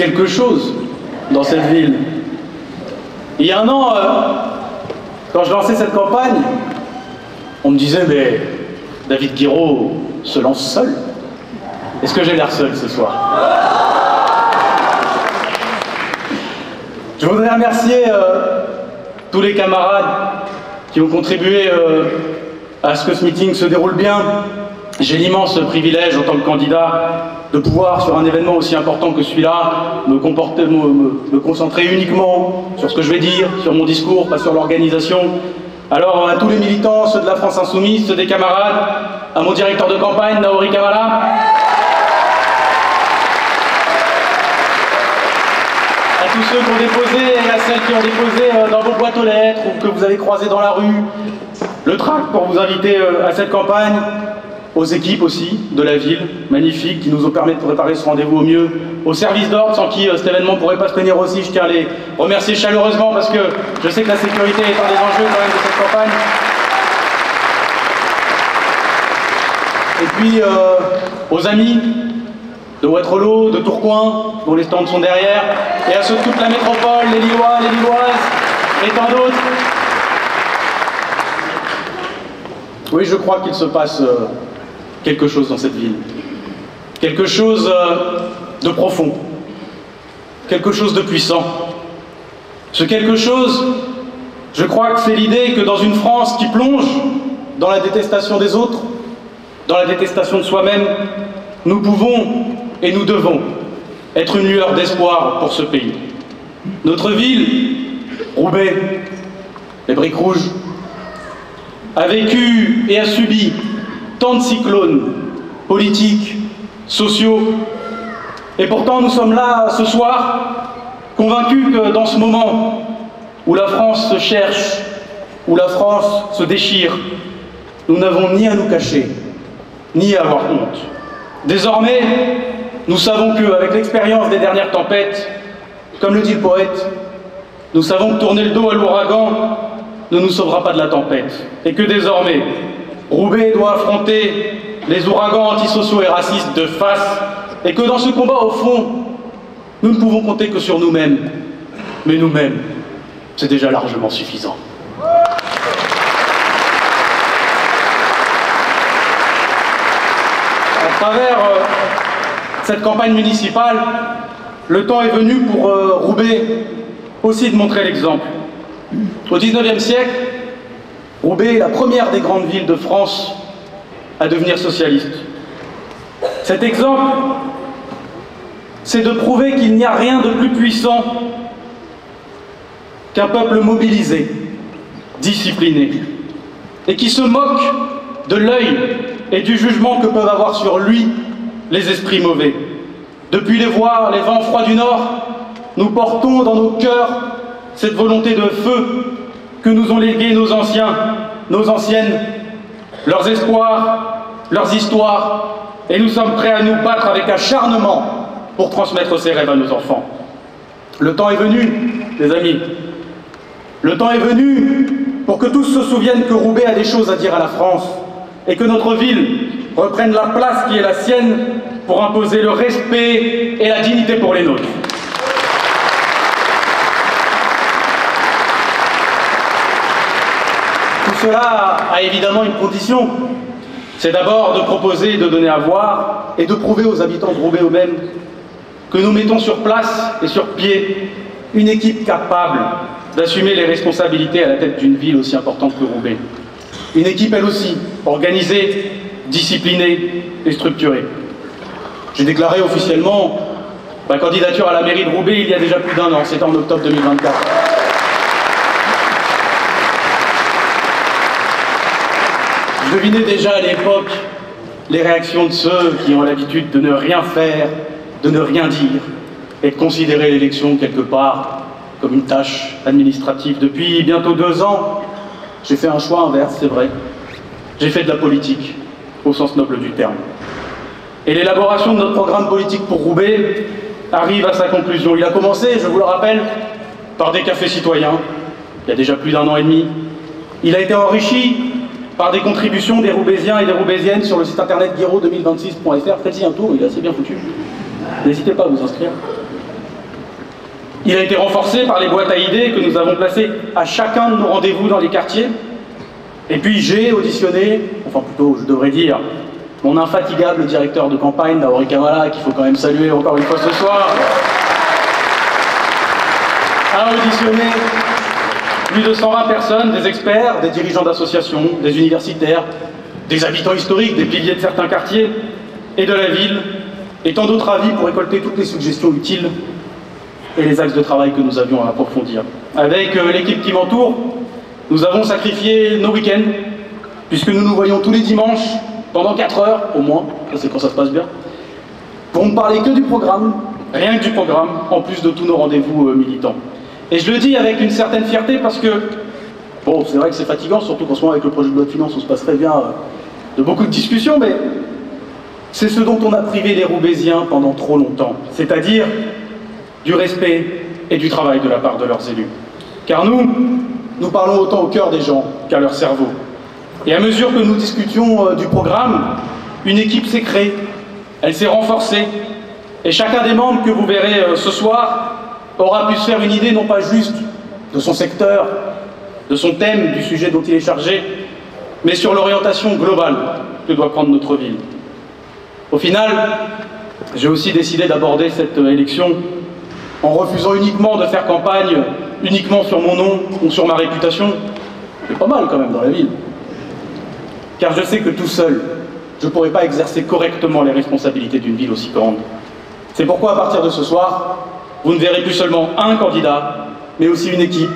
quelque chose dans cette ville. Il y a un an, quand je lançais cette campagne, on me disait, mais David Guiraud se lance seul. Est-ce que j'ai l'air seul ce soir? Je voudrais remercier tous les camarades qui ont contribué à ce que ce meeting se déroule bien. J'ai l'immense privilège en tant que candidat de pouvoir, sur un événement aussi important que celui-là, me concentrer uniquement sur ce que je vais dire, sur mon discours, pas sur l'organisation. Alors à tous les militants, ceux de la France Insoumise, ceux des camarades, à mon directeur de campagne, Naori Kamala, à tous ceux qui ont déposé et à celles qui ont déposé dans vos boîtes aux lettres ou que vous avez croisés dans la rue, le tract pour vous inviter à cette campagne, aux équipes aussi de la ville, magnifiques, qui nous ont permis de préparer ce rendez-vous au mieux, aux services d'ordre sans qui cet événement ne pourrait pas se tenir aussi. Je tiens à les remercier chaleureusement parce que je sais que la sécurité est un des enjeux quand même de cette campagne. Et puis aux amis de Waterloo, de Tourcoing, dont les stands sont derrière, et à ceux de toute la métropole, les Lillois, les Lilloises, et tant d'autres. Oui, je crois qu'il se passe quelque chose dans cette ville. Quelque chose de profond. Quelque chose de puissant. Ce quelque chose, je crois que c'est l'idée que dans une France qui plonge dans la détestation des autres, dans la détestation de soi-même, nous pouvons et nous devons être une lueur d'espoir pour ce pays. Notre ville, Roubaix, les Briques Rouges, a vécu et a subi tant de cyclones politiques, sociaux, et pourtant nous sommes là ce soir, convaincus que dans ce moment où la France se cherche, où la France se déchire, nous n'avons ni à nous cacher, ni à avoir honte. Désormais, nous savons qu'avec l'expérience des dernières tempêtes, comme le dit le poète, nous savons que tourner le dos à l'ouragan ne nous sauvera pas de la tempête. Et que désormais, Roubaix doit affronter les ouragans antisociaux et racistes de face. Et que dans ce combat, au fond, nous ne pouvons compter que sur nous-mêmes. Mais nous-mêmes, c'est déjà largement suffisant. À travers cette campagne municipale, le temps est venu pour Roubaix aussi de montrer l'exemple. Au XIXe siècle, Roubaix est la première des grandes villes de France à devenir socialiste. Cet exemple, c'est de prouver qu'il n'y a rien de plus puissant qu'un peuple mobilisé, discipliné, et qui se moque de l'œil et du jugement que peuvent avoir sur lui les esprits mauvais. Depuis les vents froids du Nord, nous portons dans nos cœurs cette volonté de feu que nous ont légué nos anciens, nos anciennes, leurs espoirs, leurs histoires, et nous sommes prêts à nous battre avec acharnement pour transmettre ces rêves à nos enfants. Le temps est venu, les amis. Le temps est venu pour que tous se souviennent que Roubaix a des choses à dire à la France et que notre ville reprenne la place qui est la sienne pour imposer le respect et la dignité pour les nôtres. Tout cela a évidemment une condition, c'est d'abord de proposer, de donner à voir et de prouver aux habitants de Roubaix eux-mêmes que nous mettons sur place et sur pied une équipe capable d'assumer les responsabilités à la tête d'une ville aussi importante que Roubaix. Une équipe elle aussi organisée, disciplinée et structurée. J'ai déclaré officiellement ma candidature à la mairie de Roubaix il y a déjà plus d'1 an, c'était en octobre 2024. Je devinais déjà à l'époque les réactions de ceux qui ont l'habitude de ne rien faire, de ne rien dire, et de considérer l'élection quelque part comme une tâche administrative. Depuis bientôt 2 ans, j'ai fait un choix inverse, c'est vrai. J'ai fait de la politique, au sens noble du terme. Et l'élaboration de notre programme politique pour Roubaix arrive à sa conclusion. Il a commencé, je vous le rappelle, par des cafés citoyens, il y a déjà plus d'1 an et demi. Il a été enrichi par des contributions des Roubaisiens et des Roubaisiennes sur le site internet guiraud2026.fr. Faites-y un tour, il est assez bien foutu. N'hésitez pas à vous inscrire. Il a été renforcé par les boîtes à idées que nous avons placées à chacun de nos rendez-vous dans les quartiers. Et puis j'ai auditionné, enfin plutôt je devrais dire, mon infatigable directeur de campagne, Naori Kamala, qu'il faut quand même saluer encore une fois ce soir, a auditionné plus de 120 personnes, des experts, des dirigeants d'associations, des universitaires, des habitants historiques, des piliers de certains quartiers et de la ville, et tant d'autres avis pour récolter toutes les suggestions utiles et les axes de travail que nous avions à approfondir. Avec l'équipe qui m'entoure, nous avons sacrifié nos week-ends, puisque nous nous voyons tous les dimanches, pendant 4 heures au moins, ça c'est quand ça se passe bien, pour ne parler que du programme, rien que du programme, en plus de tous nos rendez-vous militants. Et je le dis avec une certaine fierté parce que, bon, c'est vrai que c'est fatigant, surtout qu'en ce moment avec le projet de loi de finances, on se passerait bien de beaucoup de discussions, mais c'est ce dont on a privé les Roubaisiens pendant trop longtemps, c'est-à-dire du respect et du travail de la part de leurs élus. Car nous parlons autant au cœur des gens qu'à leur cerveau. Et à mesure que nous discutions du programme, une équipe s'est créée, elle s'est renforcée, et chacun des membres que vous verrez ce soir aura pu se faire une idée non pas juste de son secteur, de son thème, du sujet dont il est chargé, mais sur l'orientation globale que doit prendre notre ville. Au final, j'ai aussi décidé d'aborder cette élection en refusant uniquement de faire campagne uniquement sur mon nom ou sur ma réputation. C'est pas mal quand même dans la ville. Car je sais que tout seul, je ne pourrais pas exercer correctement les responsabilités d'une ville aussi grande. C'est pourquoi à partir de ce soir, vous ne verrez plus seulement un candidat, mais aussi une équipe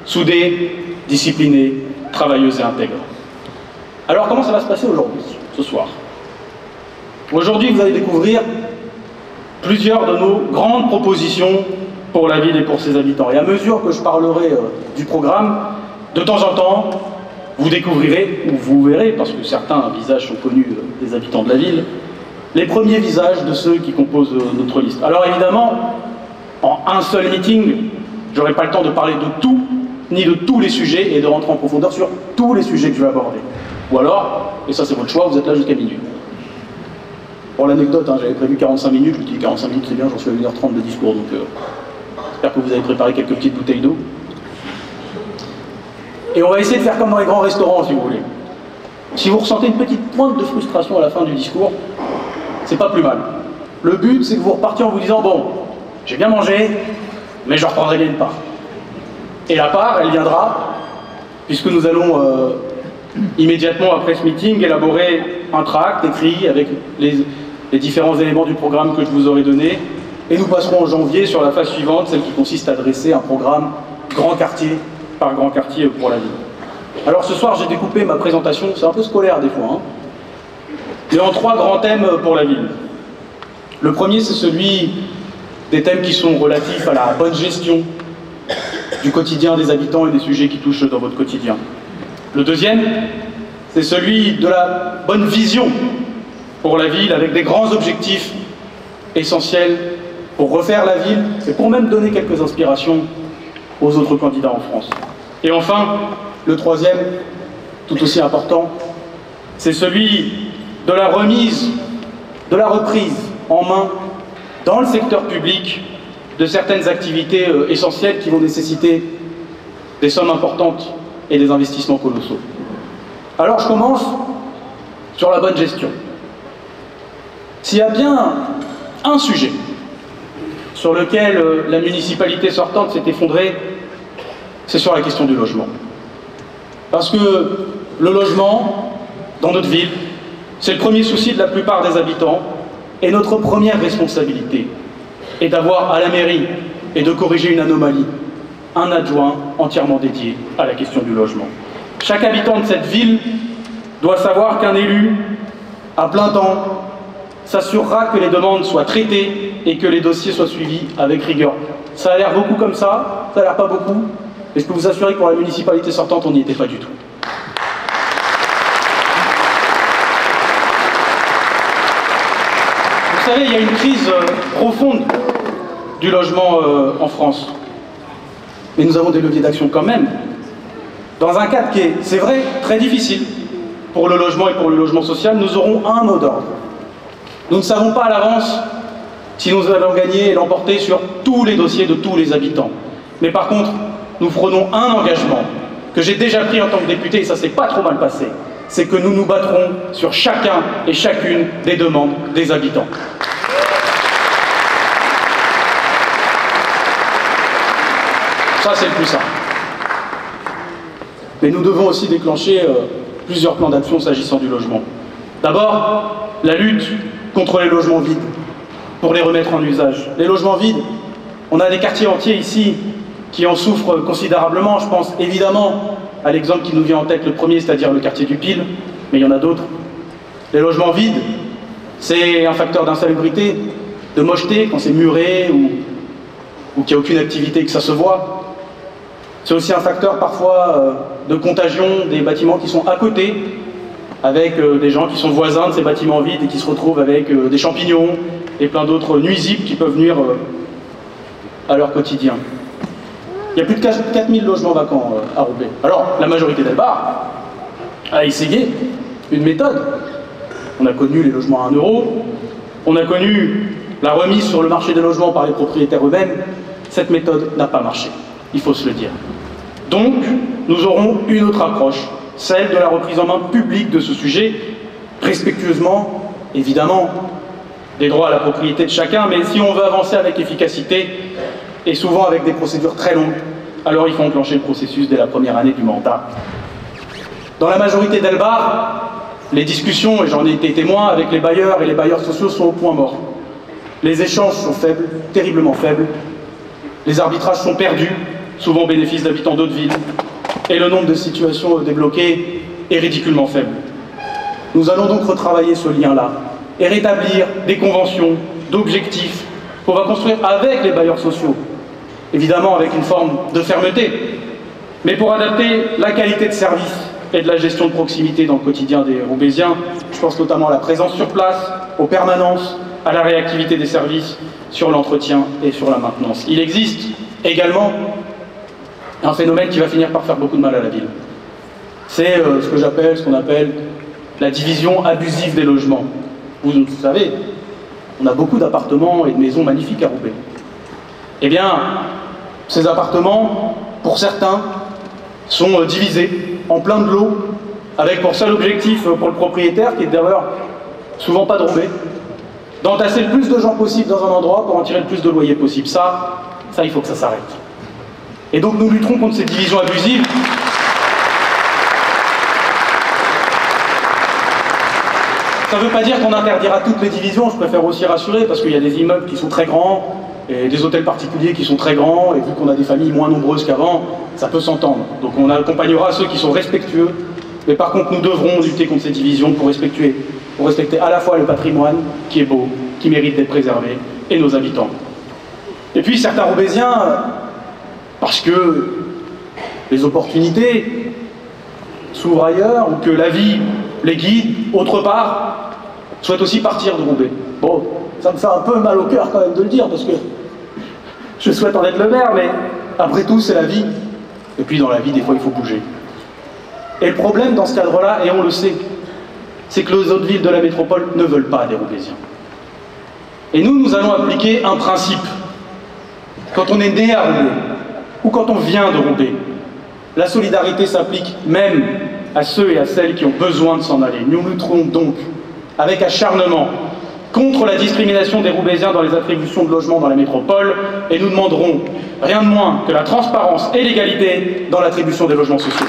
soudée, disciplinée, travailleuse et intègre. Alors comment ça va se passer aujourd'hui, ce soir? Aujourd'hui, vous allez découvrir plusieurs de nos grandes propositions pour la ville et pour ses habitants. Et à mesure que je parlerai du programme, de temps en temps, vous découvrirez, ou vous verrez, parce que certains visages sont connus des habitants de la ville, les premiers visages de ceux qui composent notre liste. Alors évidemment, en un seul meeting, je n'aurai pas le temps de parler de tout, ni de tous les sujets, et de rentrer en profondeur sur tous les sujets que je vais aborder. Ou alors, et ça c'est votre choix, vous êtes là jusqu'à minuit. Pour l'anecdote, hein, j'avais prévu 45 minutes, je me dis 45 minutes c'est bien, j'en suis à 1h30 de discours, donc j'espère que vous avez préparé quelques petites bouteilles d'eau. Et on va essayer de faire comme dans les grands restaurants, si vous voulez. Si vous ressentez une petite pointe de frustration à la fin du discours, c'est pas plus mal. Le but, c'est que vous repartiez en vous disant, bon, j'ai bien mangé, mais je reprendrai bien une part. Et la part, elle viendra, puisque nous allons immédiatement après ce meeting élaborer un tract écrit avec les différents éléments du programme que je vous aurai donné, et nous passerons en janvier sur la phase suivante, celle qui consiste à dresser un programme grand quartier par grand quartier pour la ville. Alors ce soir, j'ai découpé ma présentation, c'est un peu scolaire des fois, hein, mais en 3 grands thèmes pour la ville. Le premier, c'est celui des thèmes qui sont relatifs à la bonne gestion du quotidien des habitants et des sujets qui touchent dans votre quotidien. Le deuxième, c'est celui de la bonne vision pour la ville, avec des grands objectifs essentiels pour refaire la ville et pour même donner quelques inspirations aux autres candidats en France. Et enfin, le troisième, tout aussi important, c'est celui de la remise, de la reprise en main dans le secteur public de certaines activités essentielles qui vont nécessiter des sommes importantes et des investissements colossaux. Alors je commence sur la bonne gestion. S'il y a bien un sujet sur lequel la municipalité sortante s'est effondrée, c'est sur la question du logement. Parce que le logement, dans notre ville, c'est le premier souci de la plupart des habitants, et notre première responsabilité est d'avoir à la mairie, et de corriger une anomalie, un adjoint entièrement dédié à la question du logement. Chaque habitant de cette ville doit savoir qu'un élu, à plein temps, s'assurera que les demandes soient traitées et que les dossiers soient suivis avec rigueur. Ça a l'air beaucoup comme ça a l'air pas beaucoup, mais je peux vous assurer que pour la municipalité sortante, on n'y était pas du tout. Vous savez, il y a une crise profonde du logement en France. Mais nous avons des leviers d'action quand même. Dans un cadre qui est, c'est vrai, très difficile pour le logement et pour le logement social, nous aurons un mot d'ordre. Nous ne savons pas à l'avance si nous allons gagner et l'emporter sur tous les dossiers de tous les habitants. Mais par contre, nous prenons un engagement que j'ai déjà pris en tant que député, et ça s'est pas trop mal passé, c'est que nous nous battrons sur chacun et chacune des demandes des habitants. Ça, c'est le plus simple. Mais nous devons aussi déclencher plusieurs plans d'action s'agissant du logement. D'abord, la lutte contre les logements vides, pour les remettre en usage. Les logements vides, on a des quartiers entiers ici qui en souffrent considérablement. Je pense évidemment à l'exemple qui nous vient en tête le premier, c'est-à-dire le quartier du Pile, mais il y en a d'autres. Les logements vides, c'est un facteur d'insalubrité, de mocheté quand c'est muré ou qu'il n'y a aucune activité, que ça se voit. C'est aussi un facteur parfois de contagion des bâtiments qui sont à côté, avec des gens qui sont voisins de ces bâtiments vides et qui se retrouvent avec des champignons et plein d'autres nuisibles qui peuvent nuire à leur quotidien. Il y a plus de 4000 logements vacants à Roubaix. Alors, la majorité d'Elbar a essayé une méthode. On a connu les logements à 1 €, on a connu la remise sur le marché des logements par les propriétaires eux-mêmes. Cette méthode n'a pas marché, il faut se le dire. Donc, nous aurons une autre approche, celle de la reprise en main publique de ce sujet, respectueusement, évidemment, des droits à la propriété de chacun, mais si on veut avancer avec efficacité, et souvent avec des procédures très longues, alors il faut enclencher le processus dès la première année du mandat. Dans la majorité d'Elbar, les discussions, et j'en ai été témoin, avec les bailleurs et les bailleurs sociaux sont au point mort. Les échanges sont faibles, terriblement faibles, les arbitrages sont perdus, souvent au bénéfice d'habitants d'autres villes, et le nombre de situations débloquées est ridiculement faible. Nous allons donc retravailler ce lien-là, et rétablir des conventions, d'objectifs, qu'on va construire avec les bailleurs sociaux, évidemment avec une forme de fermeté, mais pour adapter la qualité de service et de la gestion de proximité dans le quotidien des Roubaisiens. Je pense notamment à la présence sur place, aux permanences, à la réactivité des services sur l'entretien et sur la maintenance. Il existe également un phénomène qui va finir par faire beaucoup de mal à la ville. C'est ce qu'on appelle la division abusive des logements. Vous savez, on a beaucoup d'appartements et de maisons magnifiques à Roubaix. Eh bien, ces appartements, pour certains, sont divisés en plein de lots, avec pour seul objectif pour le propriétaire, qui est d'ailleurs souvent pas de Roubaix, d'entasser le plus de gens possible dans un endroit pour en tirer le plus de loyer possible. Ça, il faut que ça s'arrête. Et donc nous lutterons contre ces divisions abusives. Ça ne veut pas dire qu'on interdira toutes les divisions, je préfère aussi rassurer, parce qu'il y a des immeubles qui sont très grands, et des hôtels particuliers qui sont très grands, et vu qu'on a des familles moins nombreuses qu'avant, ça peut s'entendre. Donc on accompagnera ceux qui sont respectueux, mais par contre nous devrons lutter contre ces divisions pour respecter à la fois le patrimoine, qui est beau, qui mérite d'être préservé, et nos habitants. Et puis certains Roubaisiens, parce que les opportunités s'ouvrent ailleurs, ou que la vie les guide autre part, souhaitent aussi partir de Roubaix. Bon, ça me fait un peu mal au cœur quand même de le dire, parce que je souhaite en être le maire, mais après tout, c'est la vie. Et puis dans la vie, des fois, il faut bouger. Et le problème dans ce cadre-là, et on le sait, c'est que les autres villes de la métropole ne veulent pas des Roubaisiens. Et nous allons appliquer un principe. Quand on est né à Roubaix, ou quand on vient de Roubaix, la solidarité s'applique même à ceux et à celles qui ont besoin de s'en aller. Nous lutterons donc avec acharnement contre la discrimination des Roubaisiens dans les attributions de logements dans la métropole, et nous demanderons rien de moins que la transparence et l'égalité dans l'attribution des logements sociaux.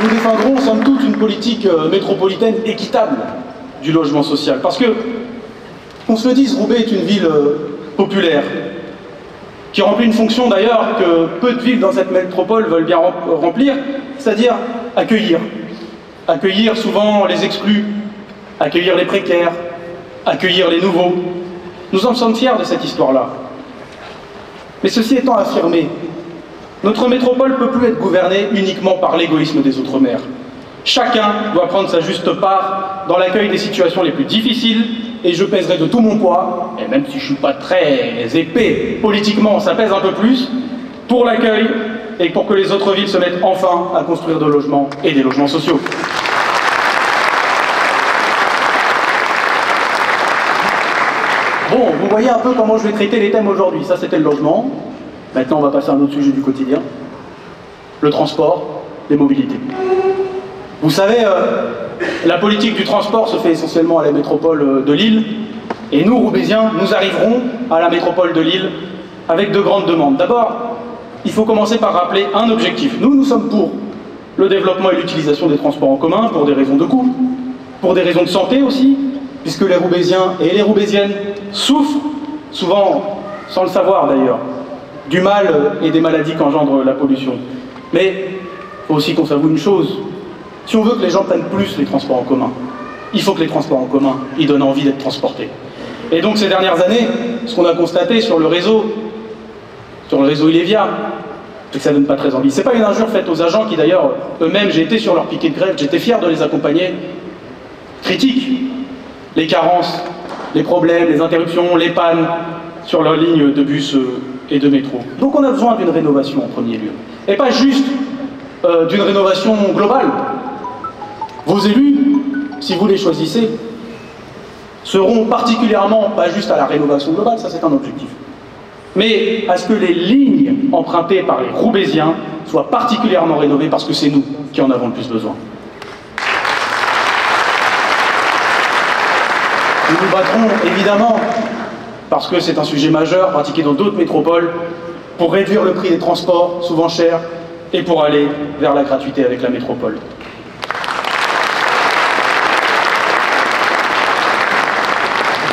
Nous défendrons, somme toute, une politique métropolitaine équitable du logement social, parce que, qu'on se le dise, Roubaix est une ville populaire, qui remplit une fonction d'ailleurs que peu de villes dans cette métropole veulent bien remplir, c'est-à-dire accueillir. Accueillir souvent les exclus, accueillir les précaires, accueillir les nouveaux. Nous en sommes fiers de cette histoire-là. Mais ceci étant affirmé, notre métropole ne peut plus être gouvernée uniquement par l'égoïsme des Outre-mer. Chacun doit prendre sa juste part dans l'accueil des situations les plus difficiles, et je pèserai de tout mon poids, et même si je ne suis pas très épais politiquement, ça pèse un peu plus, pour l'accueil et pour que les autres villes se mettent enfin à construire de logements et des logements sociaux. vous voyez un peu comment je vais traiter les thèmes aujourd'hui. Ça, c'était le logement. Maintenant, on va passer à un autre sujet du quotidien. Le transport, les mobilités. Vous savez, la politique du transport se fait essentiellement à la métropole de Lille. Et nous, Roubaisiens, nous arriverons à la métropole de Lille avec de grandes demandes. D'abord, il faut commencer par rappeler un objectif. Nous sommes pour le développement et l'utilisation des transports en commun pour des raisons de coût, pour des raisons de santé aussi, puisque les Roubaisiens et les Roubaisiennes souffrent, souvent sans le savoir d'ailleurs, du mal et des maladies qu'engendre la pollution. Mais il faut aussi qu'on s'avoue une chose, si on veut que les gens prennent plus les transports en commun, il faut que les transports en commun, ils donnent envie d'être transportés. Et donc ces dernières années, ce qu'on a constaté sur le réseau Ilévia, c'est que ça donne pas très envie. C'est pas une injure faite aux agents qui d'ailleurs, eux-mêmes, j'ai été sur leur piquet de grève, j'étais fier de les accompagner, critiquent les carences, les problèmes, les interruptions, les pannes sur leur ligne de bus et de métro. Donc on a besoin d'une rénovation en premier lieu. Et pas juste d'une rénovation globale. Vos élus, si vous les choisissez, seront particulièrement, pas juste à la rénovation globale, ça c'est un objectif, mais à ce que les lignes empruntées par les Roubaisiens soient particulièrement rénovées parce que c'est nous qui en avons le plus besoin. Nous nous battrons évidemment, parce que c'est un sujet majeur pratiqué dans d'autres métropoles, pour réduire le prix des transports, souvent chers, et pour aller vers la gratuité avec la métropole.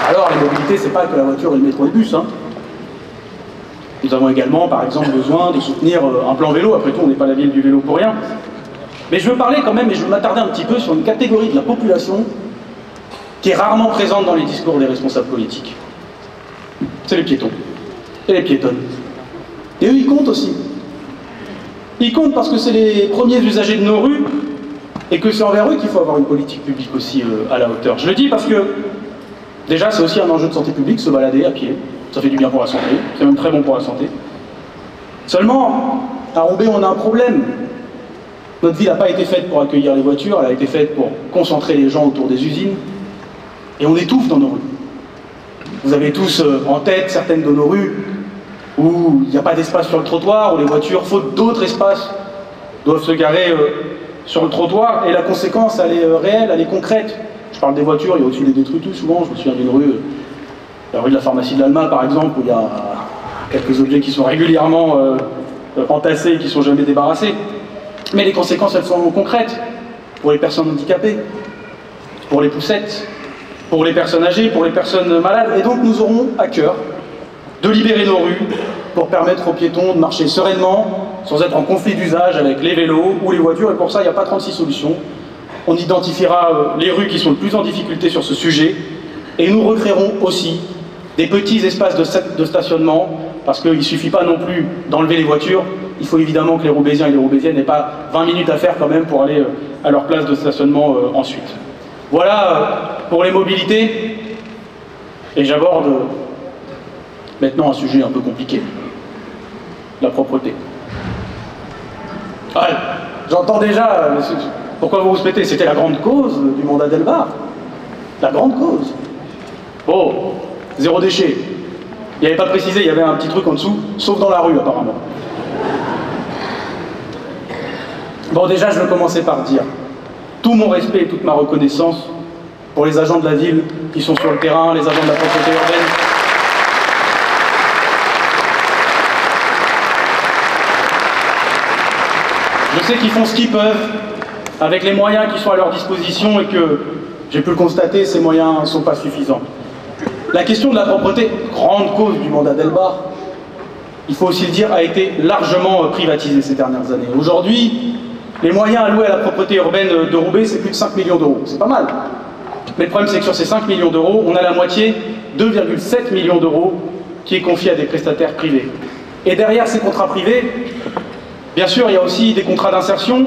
Alors, les mobilités, c'est pas que la voiture et le métro et le bus. Hein. Nous avons également, par exemple, besoin de soutenir un plan vélo. Après tout, on n'est pas la ville du vélo pour rien. Mais je veux parler quand même, et je veux m'attarder un petit peu sur une catégorie de la population qui est rarement présente dans les discours des responsables politiques. C'est les piétons et les piétonnes. Et eux, ils comptent aussi. Ils comptent parce que c'est les premiers usagers de nos rues et que c'est envers eux qu'il faut avoir une politique publique aussi à la hauteur. Je le dis parce que, déjà, c'est aussi un enjeu de santé publique, se balader à pied. Ça fait du bien pour la santé, c'est même très bon pour la santé. Seulement, à Roubaix, on a un problème. Notre ville n'a pas été faite pour accueillir les voitures, elle a été faite pour concentrer les gens autour des usines. Et on étouffe dans nos rues. Vous avez tous en tête certaines de nos rues où il n'y a pas d'espace sur le trottoir, où les voitures, faute d'autres espaces, doivent se garer sur le trottoir. Et la conséquence, elle est réelle, elle est concrète. Je parle des voitures, il y a aussi des détritus souvent. Je me souviens d'une rue, la rue de la pharmacie de l'Alma par exemple, où il y a quelques objets qui sont régulièrement entassés et qui ne sont jamais débarrassés. Mais les conséquences, elles sont concrètes pour les personnes handicapées, pour les poussettes, pour les personnes âgées, pour les personnes malades. Et donc nous aurons à cœur de libérer nos rues pour permettre aux piétons de marcher sereinement, sans être en conflit d'usage avec les vélos ou les voitures. Et pour ça, il n'y a pas 36 solutions. On identifiera les rues qui sont le plus en difficulté sur ce sujet. Et nous recréerons aussi des petits espaces de stationnement, parce qu'il ne suffit pas non plus d'enlever les voitures. Il faut évidemment que les Roubaisiens et les Roubaisiennes n'aient pas 20 minutes à faire quand même pour aller à leur place de stationnement ensuite. Voilà pour les mobilités. Et j'aborde maintenant un sujet un peu compliqué. La propreté. Ah, j'entends déjà, pourquoi vous vous mettez? C'était la grande cause du mandat d'Elbar. La grande cause. Oh, zéro déchet. Il n'y avait pas précisé, il y avait un petit truc en dessous, sauf dans la rue apparemment. Bon, déjà, je veux commencer par dire tout mon respect et toute ma reconnaissance pour les agents de la ville qui sont sur le terrain, les agents de la propreté urbaine. Je sais qu'ils font ce qu'ils peuvent avec les moyens qui sont à leur disposition et que, j'ai pu le constater, ces moyens ne sont pas suffisants. La question de la propreté, grande cause du mandat d'Elbar, il faut aussi le dire, a été largement privatisée ces dernières années. Aujourd'hui, les moyens alloués à la propreté urbaine de Roubaix, c'est plus de 5 millions d'euros. C'est pas mal. Mais le problème, c'est que sur ces 5 millions d'euros, on a la moitié, 2,7 millions d'euros, qui est confié à des prestataires privés. Et derrière ces contrats privés, bien sûr, il y a aussi des contrats d'insertion,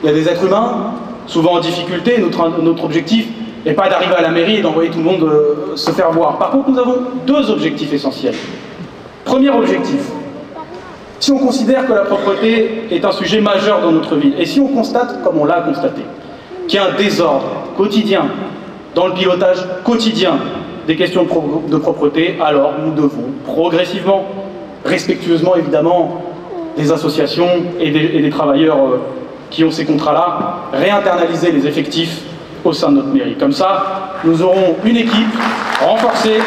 il y a des êtres humains, souvent en difficulté. Notre objectif n'est pas d'arriver à la mairie et d'envoyer tout le monde se faire voir. Par contre, nous avons deux objectifs essentiels. Premier objectif, si on considère que la propreté est un sujet majeur dans notre ville, et si on constate, comme on l'a constaté, qu'il y a un désordre quotidien dans le pilotage quotidien des questions de propreté, alors nous devons progressivement, respectueusement évidemment, des associations et des travailleurs qui ont ces contrats-là, réinternaliser les effectifs au sein de notre mairie. Comme ça, nous aurons une équipe renforcée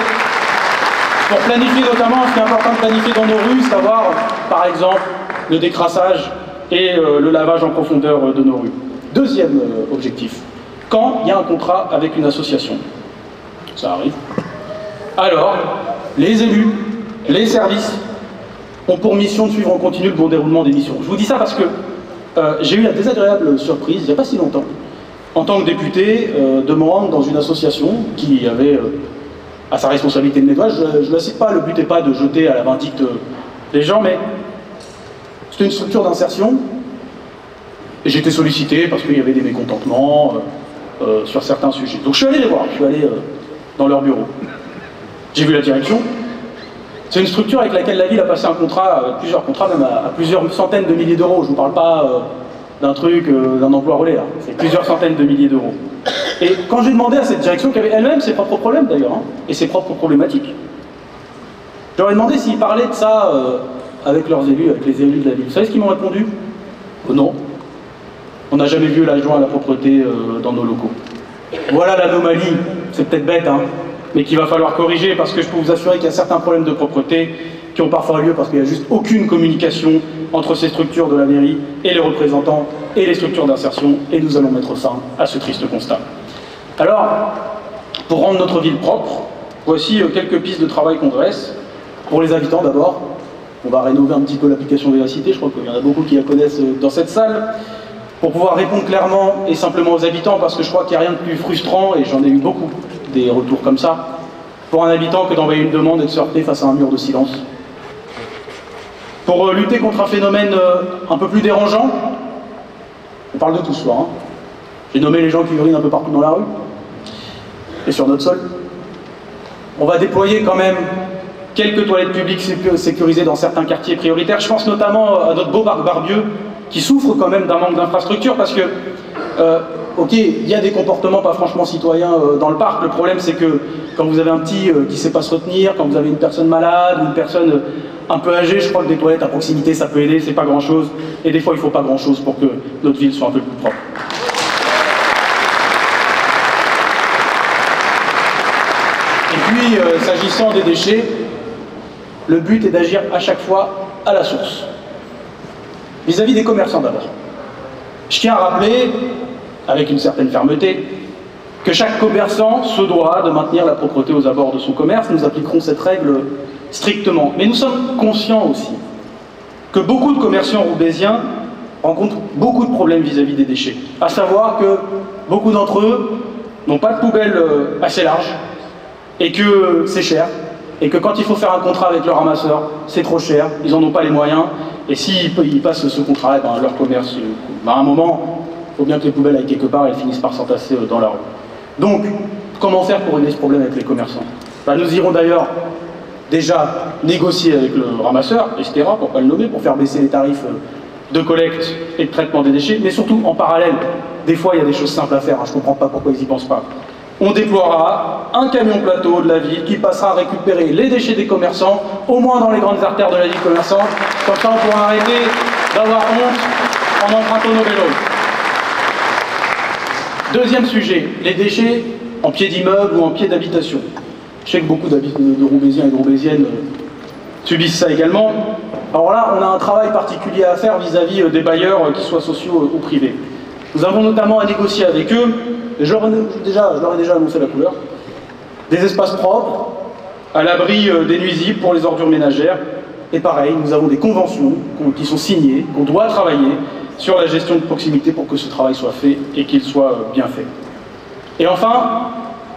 pour planifier notamment, ce qui est important de planifier dans nos rues, savoir par exemple le décrassage et le lavage en profondeur de nos rues. Deuxième objectif, quand il y a un contrat avec une association, ça arrive, alors les élus, les services ont pour mission de suivre en continu le bon déroulement des missions. Je vous dis ça parce que j'ai eu la désagréable surprise, il n'y a pas si longtemps, en tant que député, de me rendre dans une association qui avait à sa responsabilité le nettoyage. Je ne la cite pas, le but n'est pas de jeter à la vindicte les gens, mais c'était une structure d'insertion, et j'étais sollicité parce qu'il y avait des mécontentements sur certains sujets. Donc je suis allé les voir, je suis allé dans leur bureau. J'ai vu la direction. C'est une structure avec laquelle la ville a passé un contrat, plusieurs contrats, même à plusieurs centaines de milliers d'euros. Je ne vous parle pas d'un truc, d'un emploi relais, c'est plusieurs centaines de milliers d'euros. Et quand j'ai demandé à cette direction, qui avait elle-même ses propres problèmes d'ailleurs, et ses propres problématiques, je leur ai demandé s'ils parlaient de ça avec leurs élus, avec les élus de la ville. Vous savez ce qu'ils m'ont répondu? Non. On n'a jamais vu l'adjoint à la propreté dans nos locaux. Voilà l'anomalie, c'est peut-être bête, mais qu'il va falloir corriger, parce que je peux vous assurer qu'il y a certains problèmes de propreté qui ont parfois lieu parce qu'il n'y a juste aucune communication entre ces structures de la mairie et les représentants et les structures d'insertion, et nous allons mettre fin à ce triste constat. Alors, pour rendre notre ville propre, voici quelques pistes de travail qu'on dresse. Pour les habitants d'abord, on va rénover un petit peu l'application Vélacité, je crois qu'il y en a beaucoup qui la connaissent dans cette salle, pour pouvoir répondre clairement et simplement aux habitants, parce que je crois qu'il n'y a rien de plus frustrant, et j'en ai eu beaucoup, des retours comme ça, pour un habitant que d'envoyer une demande et de se heurter face à un mur de silence. Pour lutter contre un phénomène un peu plus dérangeant, on parle de tout ce soir, j'ai nommé les gens qui urinent un peu partout dans la rue, et sur notre sol. On va déployer quand même quelques toilettes publiques sécurisées dans certains quartiers prioritaires. Je pense notamment à notre beau parc Barbieux, qui souffre quand même d'un manque d'infrastructure, parce que, ok, il y a des comportements pas franchement citoyens dans le parc. Le problème, c'est que quand vous avez un petit qui ne sait pas se retenir, quand vous avez une personne malade, ou une personne un peu âgée, je crois que des toilettes à proximité, ça peut aider, c'est pas grand-chose. Et des fois, il ne faut pas grand-chose pour que notre ville soit un peu plus propre. Et puis, s'agissant des déchets, le but est d'agir à chaque fois à la source. Vis-à-vis des commerçants d'abord. Je tiens à rappeler, avec une certaine fermeté, que chaque commerçant se doit de maintenir la propreté aux abords de son commerce. Nous appliquerons cette règle strictement. Mais nous sommes conscients aussi que beaucoup de commerçants roubaisiens rencontrent beaucoup de problèmes vis-à-vis des déchets. À savoir que beaucoup d'entre eux n'ont pas de poubelle assez large, et que c'est cher, et que quand il faut faire un contrat avec leur ramasseur, c'est trop cher, ils n'en ont pas les moyens, et s'ils passent ce contrat, leur commerce, à un moment, il faut bien que les poubelles aillent quelque part et elles finissent par s'entasser dans la rue. Donc, comment faire pour régler ce problème avec les commerçants? Nous irons d'ailleurs déjà négocier avec le ramasseur, Estera, pour ne pas le nommer, pour faire baisser les tarifs de collecte et de traitement des déchets, mais surtout en parallèle, des fois il y a des choses simples à faire, je ne comprends pas pourquoi ils n'y pensent pas. On déploiera un camion plateau de la ville qui passera à récupérer les déchets des commerçants, au moins dans les grandes artères de la ville commerçante. Comme ça, on pourra arrêter d'avoir honte en empruntant nos vélos. Deuxième sujet, les déchets en pied d'immeuble ou en pied d'habitation. Je sais que beaucoup de Roubaisiens et de Roubaisiennes subissent ça également. Alors là, on a un travail particulier à faire vis-à-vis des bailleurs, qu'ils soient sociaux ou privés. Nous avons notamment à négocier avec eux, et je leur ai déjà annoncé la couleur, des espaces propres, à l'abri des nuisibles pour les ordures ménagères. Et pareil, nous avons des conventions qui sont signées, qu'on doit travailler sur la gestion de proximité pour que ce travail soit fait et qu'il soit bien fait. Et enfin,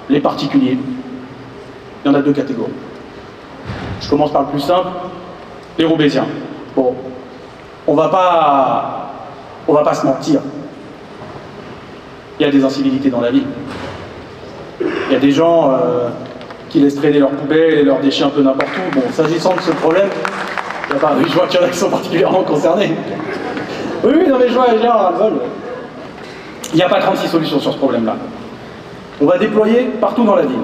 les particuliers. Il y en a deux catégories. Je commence par le plus simple, les Roubaisiens. Bon, on va pas se mentir. Il y a des incivilités dans la ville. Il y a des gens qui laissent traîner leurs poubelles et leurs déchets un peu n'importe où. Bon, s'agissant de ce problème, je vois qu'il y en a qui sont particulièrement concernés. Oui, non mais je vois les gens à vol. Il n'y a pas 36 solutions sur ce problème-là. On va déployer partout dans la ville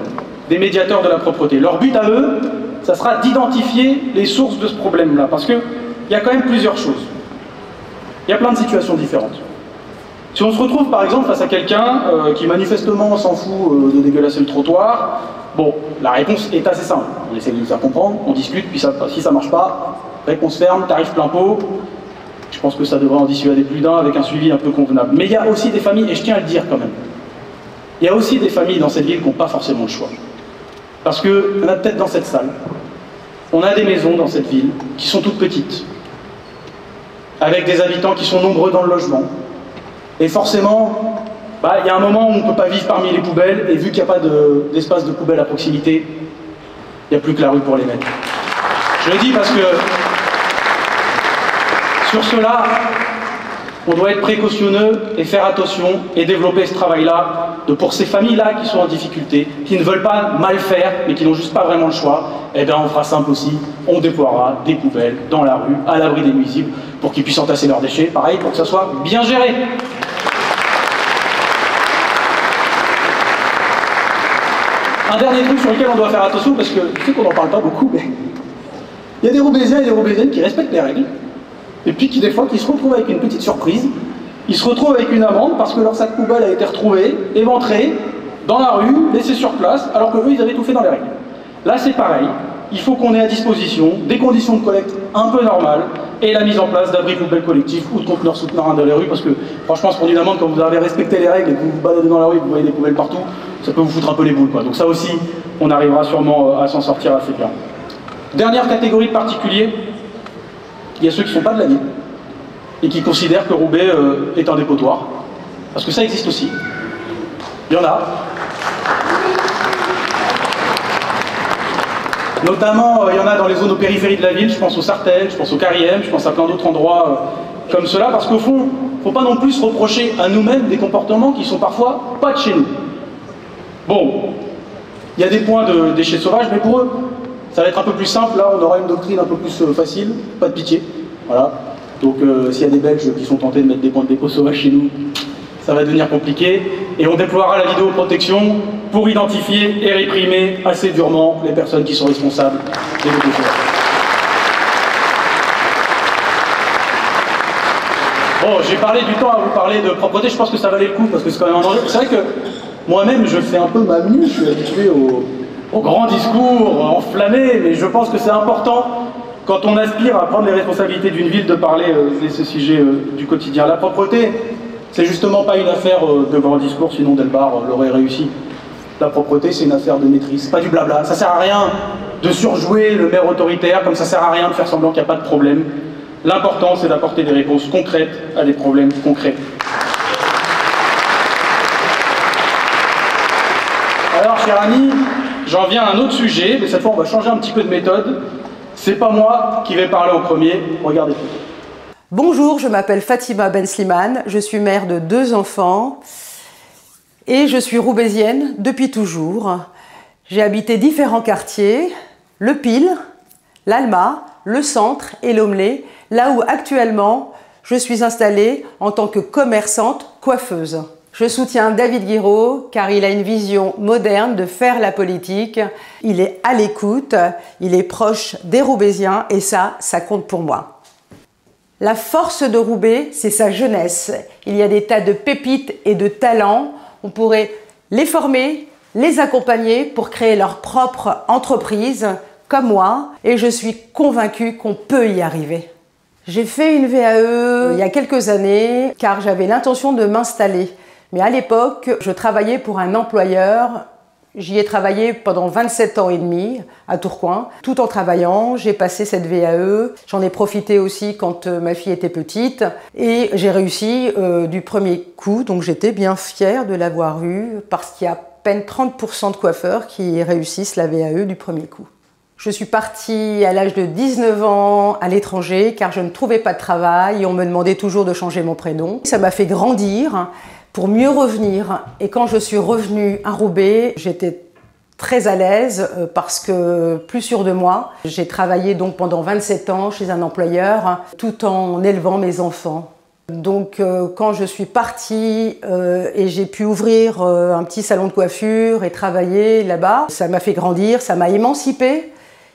des médiateurs de la propreté. Leur but à eux, ça sera d'identifier les sources de ce problème-là, parce qu'il y a quand même plusieurs choses. Il y a plein de situations différentes. Si on se retrouve par exemple face à quelqu'un qui manifestement s'en fout de dégueulasser le trottoir, bon, la réponse est assez simple. On essaie de lui faire comprendre, on discute, puis si ça marche pas, réponse ferme, tarif plein pot. Je pense que ça devrait en dissuader plus d'un avec un suivi un peu convenable. Mais il y a aussi des familles, et je tiens à le dire quand même, il y a aussi des familles dans cette ville qui n'ont pas forcément le choix. Parce qu'il y en a peut-être dans cette salle. On a des maisons dans cette ville qui sont toutes petites, avec des habitants qui sont nombreux dans le logement. Et forcément, il y a un moment où on ne peut pas vivre parmi les poubelles, et vu qu'il n'y a pas d'espace de poubelle à proximité, il n'y a plus que la rue pour les mettre. Je le dis parce que, sur cela, on doit être précautionneux et faire attention et développer ce travail-là pour ces familles-là qui sont en difficulté, qui ne veulent pas mal faire, mais qui n'ont juste pas vraiment le choix. Eh bien, on fera simple aussi, on déploiera des poubelles dans la rue, à l'abri des nuisibles, pour qu'ils puissent entasser leurs déchets, pareil, pour que ça soit bien géré. Un dernier truc sur lequel on doit faire attention, parce que je sais qu'on n'en parle pas beaucoup, mais il y a des Roubaisiens et des Roubaisiennes qui respectent les règles, et puis qui des fois qui se retrouvent avec une petite surprise. Ils se retrouvent avec une amende parce que leur sac poubelle a été retrouvé, éventré, dans la rue, laissé sur place, alors que eux, ils avaient tout fait dans les règles. Là, c'est pareil. Il faut qu'on ait à disposition des conditions de collecte un peu normales et la mise en place d'abris poubelles collectifs ou de conteneurs souterrains dans les rues, parce que franchement, se prendre une amende quand vous avez respecté les règles et que vous vous baladez dans la rue et que vous voyez des poubelles partout, ça peut vous foutre un peu les boules, quoi. Donc ça aussi, on arrivera sûrement à s'en sortir assez bien. Dernière catégorie de particuliers, il y a ceux qui ne sont pas de la ville et qui considèrent que Roubaix est un dépotoir, parce que ça existe aussi. Il y en a. Notamment, il y en a dans les zones aux périphéries de la ville, je pense au Sartène, je pense au Quarième, je pense à plein d'autres endroits comme cela, parce qu'au fond, il ne faut pas non plus se reprocher à nous-mêmes des comportements qui sont parfois pas de chez nous. Bon, il y a des points de déchets sauvages, mais pour eux, ça va être un peu plus simple, là on aura une doctrine un peu plus facile, pas de pitié, voilà. Donc s'il y a des Belges qui sont tentés de mettre des points de dépôt sauvages chez nous, ça va devenir compliqué, et on déploiera la vidéoprotection pour identifier et réprimer assez durement les personnes qui sont responsables des dépôts sauvages. Bon, j'ai parlé du temps à vous parler de propreté, je pense que ça valait le coup, parce que c'est quand même un enjeu. C'est vrai que moi-même, je fais un peu ma mue, je suis habitué aux grands discours enflammés, mais je pense que c'est important, quand on aspire à prendre les responsabilités d'une ville, de parler de ce sujet du quotidien. La propreté, c'est justement pas une affaire de grands discours, sinon Delbar l'aurait réussi. La propreté, c'est une affaire de maîtrise, pas du blabla. Ça sert à rien de surjouer le maire autoritaire, comme ça sert à rien de faire semblant qu'il n'y a pas de problème. L'important, c'est d'apporter des réponses concrètes à des problèmes concrets. Alors, chers amis, j'en viens à un autre sujet, mais cette fois, on va changer un petit peu de méthode. C'est pas moi qui vais parler au premier. Regardez. Bonjour, je m'appelle Fatima Ben Slimane, je suis mère de 2 enfants et je suis roubaisienne depuis toujours. J'ai habité différents quartiers, le Pile, l'Alma, le Centre et l'Omelay, là où actuellement je suis installée en tant que commerçante coiffeuse. Je soutiens David Guiraud car il a une vision moderne de faire la politique. Il est à l'écoute, il est proche des Roubaisiens et ça compte pour moi. La force de Roubaix, c'est sa jeunesse. Il y a des tas de pépites et de talents. On pourrait les former, les accompagner pour créer leur propre entreprise, comme moi, et je suis convaincue qu'on peut y arriver. J'ai fait une VAE il y a quelques années, car j'avais l'intention de m'installer. Mais à l'époque, je travaillais pour un employeur. J'y ai travaillé pendant 27 ans et demi à Tourcoing. Tout en travaillant, j'ai passé cette VAE. J'en ai profité aussi quand ma fille était petite. Et j'ai réussi du premier coup, donc j'étais bien fière de l'avoir eu, parce qu'il y a à peine 30% de coiffeurs qui réussissent la VAE du premier coup. Je suis partie à l'âge de 19 ans à l'étranger car je ne trouvais pas de travail et on me demandait toujours de changer mon prénom. Ça m'a fait grandir pour mieux revenir. Et quand je suis revenue à Roubaix, j'étais très à l'aise parce que plus sûre de moi. J'ai travaillé donc pendant 27 ans chez un employeur tout en élevant mes enfants. Donc quand je suis partie et j'ai pu ouvrir un petit salon de coiffure et travailler là-bas, ça m'a fait grandir, ça m'a émancipée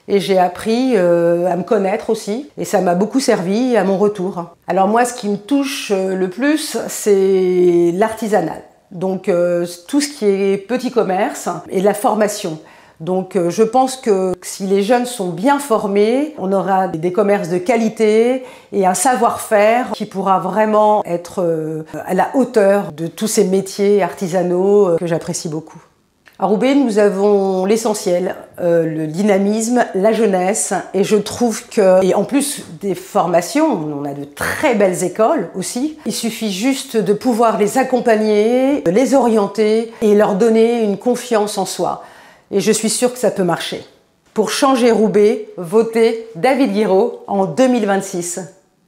et j'ai appris à me connaître aussi. Et ça m'a beaucoup servi à mon retour. Alors moi, ce qui me touche le plus, c'est l'artisanal. Donc tout ce qui est petit commerce et la formation. Donc je pense que si les jeunes sont bien formés, on aura des commerces de qualité et un savoir-faire qui pourra vraiment être à la hauteur de tous ces métiers artisanaux que j'apprécie beaucoup. À Roubaix, nous avons l'essentiel, le dynamisme, la jeunesse, et je trouve que, et en plus des formations, on a de très belles écoles aussi, il suffit juste de pouvoir les accompagner, les orienter et leur donner une confiance en soi. Et je suis sûre que ça peut marcher. Pour changer Roubaix, votez David Guiraud en 2026.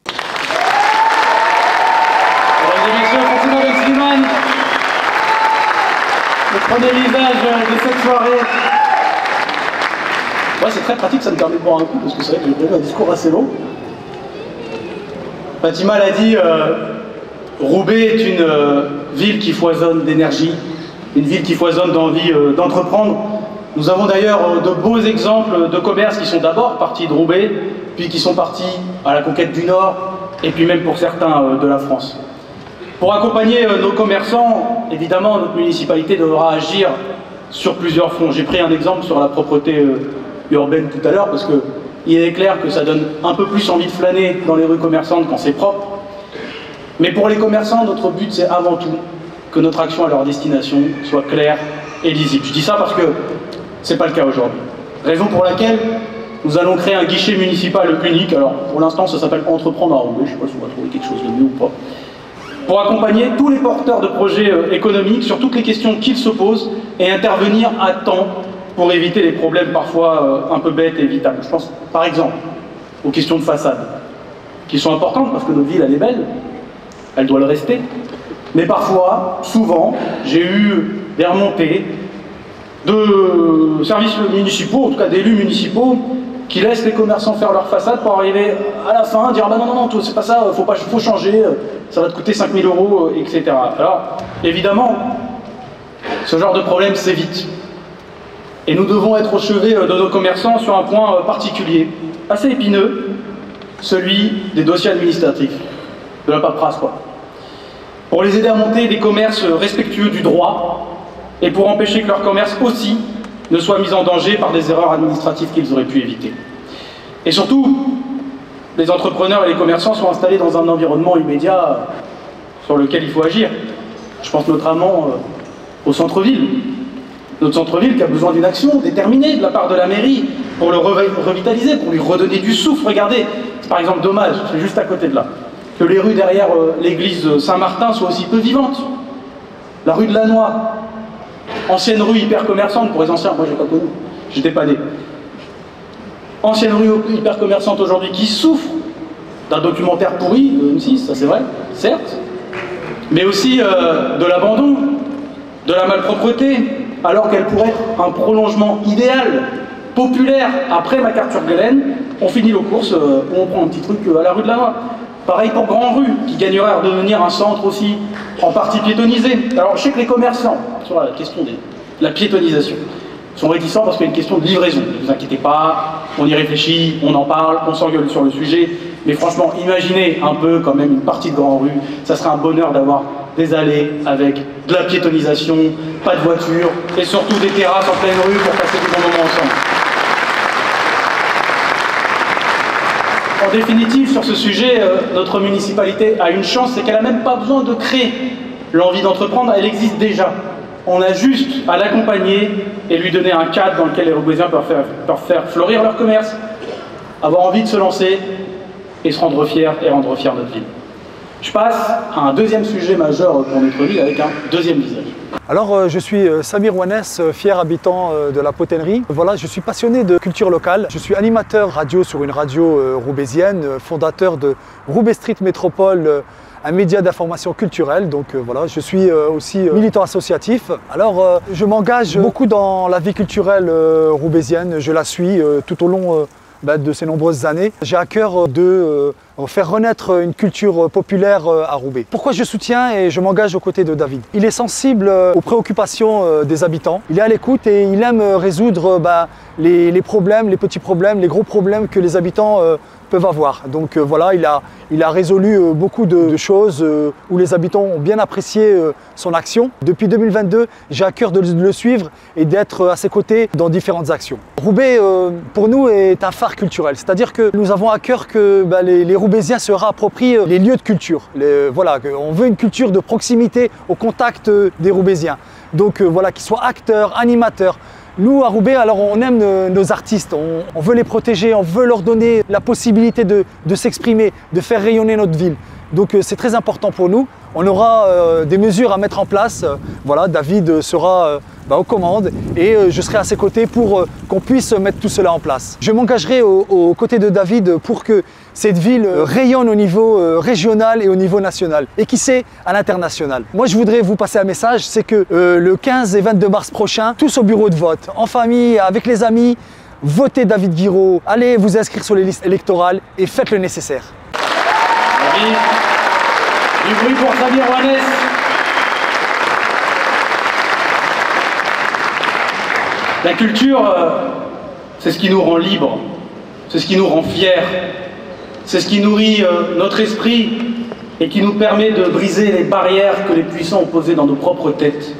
Mesdames et messieurs, Fatima Ben-Slimane, le premier visage de cette soirée. Moi, c'est très pratique, ça me permet de boire un coup, parce que c'est vrai que j'ai prévu un discours assez long. Fatima l'a dit, Roubaix est une ville qui foisonne d'énergie, une ville qui foisonne d'envie d'entreprendre. Nous avons d'ailleurs de beaux exemples de commerces qui sont d'abord partis de Roubaix, puis qui sont partis à la conquête du Nord, et puis même pour certains de la France. Pour accompagner nos commerçants, évidemment, notre municipalité devra agir sur plusieurs fronts. J'ai pris un exemple sur la propreté urbaine tout à l'heure, parce qu'il est clair que ça donne un peu plus envie de flâner dans les rues commerçantes quand c'est propre. Mais pour les commerçants, notre but, c'est avant tout que notre action à leur destination soit claire et lisible. Je dis ça parce que c'est pas le cas aujourd'hui. Raison pour laquelle nous allons créer un guichet municipal unique. Alors, pour l'instant, ça s'appelle Entreprendre à Roubaix. Je ne sais pas si on va trouver quelque chose de mieux ou pas. Pour accompagner tous les porteurs de projets économiques sur toutes les questions qu'ils se posent et intervenir à temps pour éviter les problèmes parfois un peu bêtes et évitables. Je pense, par exemple, aux questions de façade, qui sont importantes parce que notre ville, elle est belle, elle doit le rester. Mais parfois, souvent, j'ai eu des remontées de services municipaux, en tout cas d'élus municipaux, qui laissent les commerçants faire leur façade pour arriver à la fin, dire bah non, c'est pas ça, faut changer, ça va te coûter 5 000 €, etc. Alors, évidemment, ce genre de problème s'évite. Et nous devons être au chevet de nos commerçants sur un point particulier, assez épineux, celui des dossiers administratifs, de la paperasse, quoi. Pour les aider à monter des commerces respectueux du droit, et pour empêcher que leur commerce aussi ne soit mis en danger par des erreurs administratives qu'ils auraient pu éviter. Et surtout, les entrepreneurs et les commerçants sont installés dans un environnement immédiat sur lequel il faut agir. Je pense notamment au centre-ville. Notre centre-ville qui a besoin d'une action déterminée de la part de la mairie pour le revitaliser, pour lui redonner du souffle. Regardez, c'est par exemple dommage, c'est juste à côté de là, que les rues derrière l'église Saint-Martin soient aussi peu vivantes. La rue de la Noix, ancienne rue hyper commerçante pour les anciens, moi j'ai pas connu, j'étais pas né. Ancienne rue hyper commerçante aujourd'hui qui souffre d'un documentaire pourri de M6, ça c'est vrai, certes, mais aussi de l'abandon, de la malpropreté, alors qu'elle pourrait être un prolongement idéal, populaire. Après MacArthur-Glen, on finit nos courses, on prend un petit truc à la rue de la Noix. Pareil pour Grand Rue, qui gagnerait à devenir un centre aussi en partie piétonnisé. Alors je sais que les commerçants, sur la question de la piétonisation, sont réticents parce qu'il y a une question de livraison. Ne vous inquiétez pas, on y réfléchit, on en parle, on s'engueule sur le sujet. Mais franchement, imaginez un peu quand même une partie de Grand Rue. Ça serait un bonheur d'avoir des allées avec de la piétonisation, pas de voiture, et surtout des terrasses en pleine rue pour passer du bon moment ensemble. En définitive, sur ce sujet, notre municipalité a une chance, c'est qu'elle n'a même pas besoin de créer l'envie d'entreprendre, elle existe déjà. On a juste à l'accompagner et lui donner un cadre dans lequel les Roubaisiens peuvent faire fleurir leur commerce, avoir envie de se lancer et se rendre fiers et rendre fiers notre ville. Je passe à un deuxième sujet majeur pour notre ville avec un deuxième visage. Alors je suis Samir Ouanès, fier habitant de la Potellerie. Voilà, je suis passionné de culture locale. Je suis animateur radio sur une radio roubaisienne, fondateur de Roubaix Street Métropole, un média d'information culturelle. Donc voilà, je suis aussi militant associatif. Alors je m'engage beaucoup dans la vie culturelle roubaisienne. Je la suis tout au long de ces nombreuses années. J'ai à cœur de faire renaître une culture populaire à Roubaix. Pourquoi je soutiens et je m'engage aux côtés de David? Il est sensible aux préoccupations des habitants, il est à l'écoute et il aime résoudre les problèmes, les petits problèmes, les gros problèmes que les habitants peuvent avoir. Donc voilà, il a résolu beaucoup de choses où les habitants ont bien apprécié son action. Depuis 2022, j'ai à cœur de le suivre et d'être à ses côtés dans différentes actions. Roubaix, pour nous, est un phare culturel, c'est-à-dire que nous avons à cœur que les Roubaisiens se réapproprient les lieux de culture. Voilà, on veut une culture de proximité au contact des Roubaisiens. Donc voilà, qu'ils soient acteurs, animateurs. Nous, à Roubaix, alors on aime nos artistes, on veut les protéger, on veut leur donner la possibilité de s'exprimer, de faire rayonner notre ville. Donc c'est très important pour nous. On aura des mesures à mettre en place. Voilà, David sera aux commandes et je serai à ses côtés pour qu'on puisse mettre tout cela en place. Je m'engagerai aux côtés de David pour que cette ville rayonne au niveau régional et au niveau national et qui sait à l'international. Moi je voudrais vous passer un message, c'est que le 15 et 22 mars prochain, tous au bureau de vote, en famille, avec les amis, votez David Guiraud, allez vous inscrire sur les listes électorales et faites le nécessaire. David, du bruit pour Samir Ouanès. La culture, c'est ce qui nous rend libres, c'est ce qui nous rend fiers, c'est ce qui nourrit notre esprit et qui nous permet de briser les barrières que les puissants ont posées dans nos propres têtes.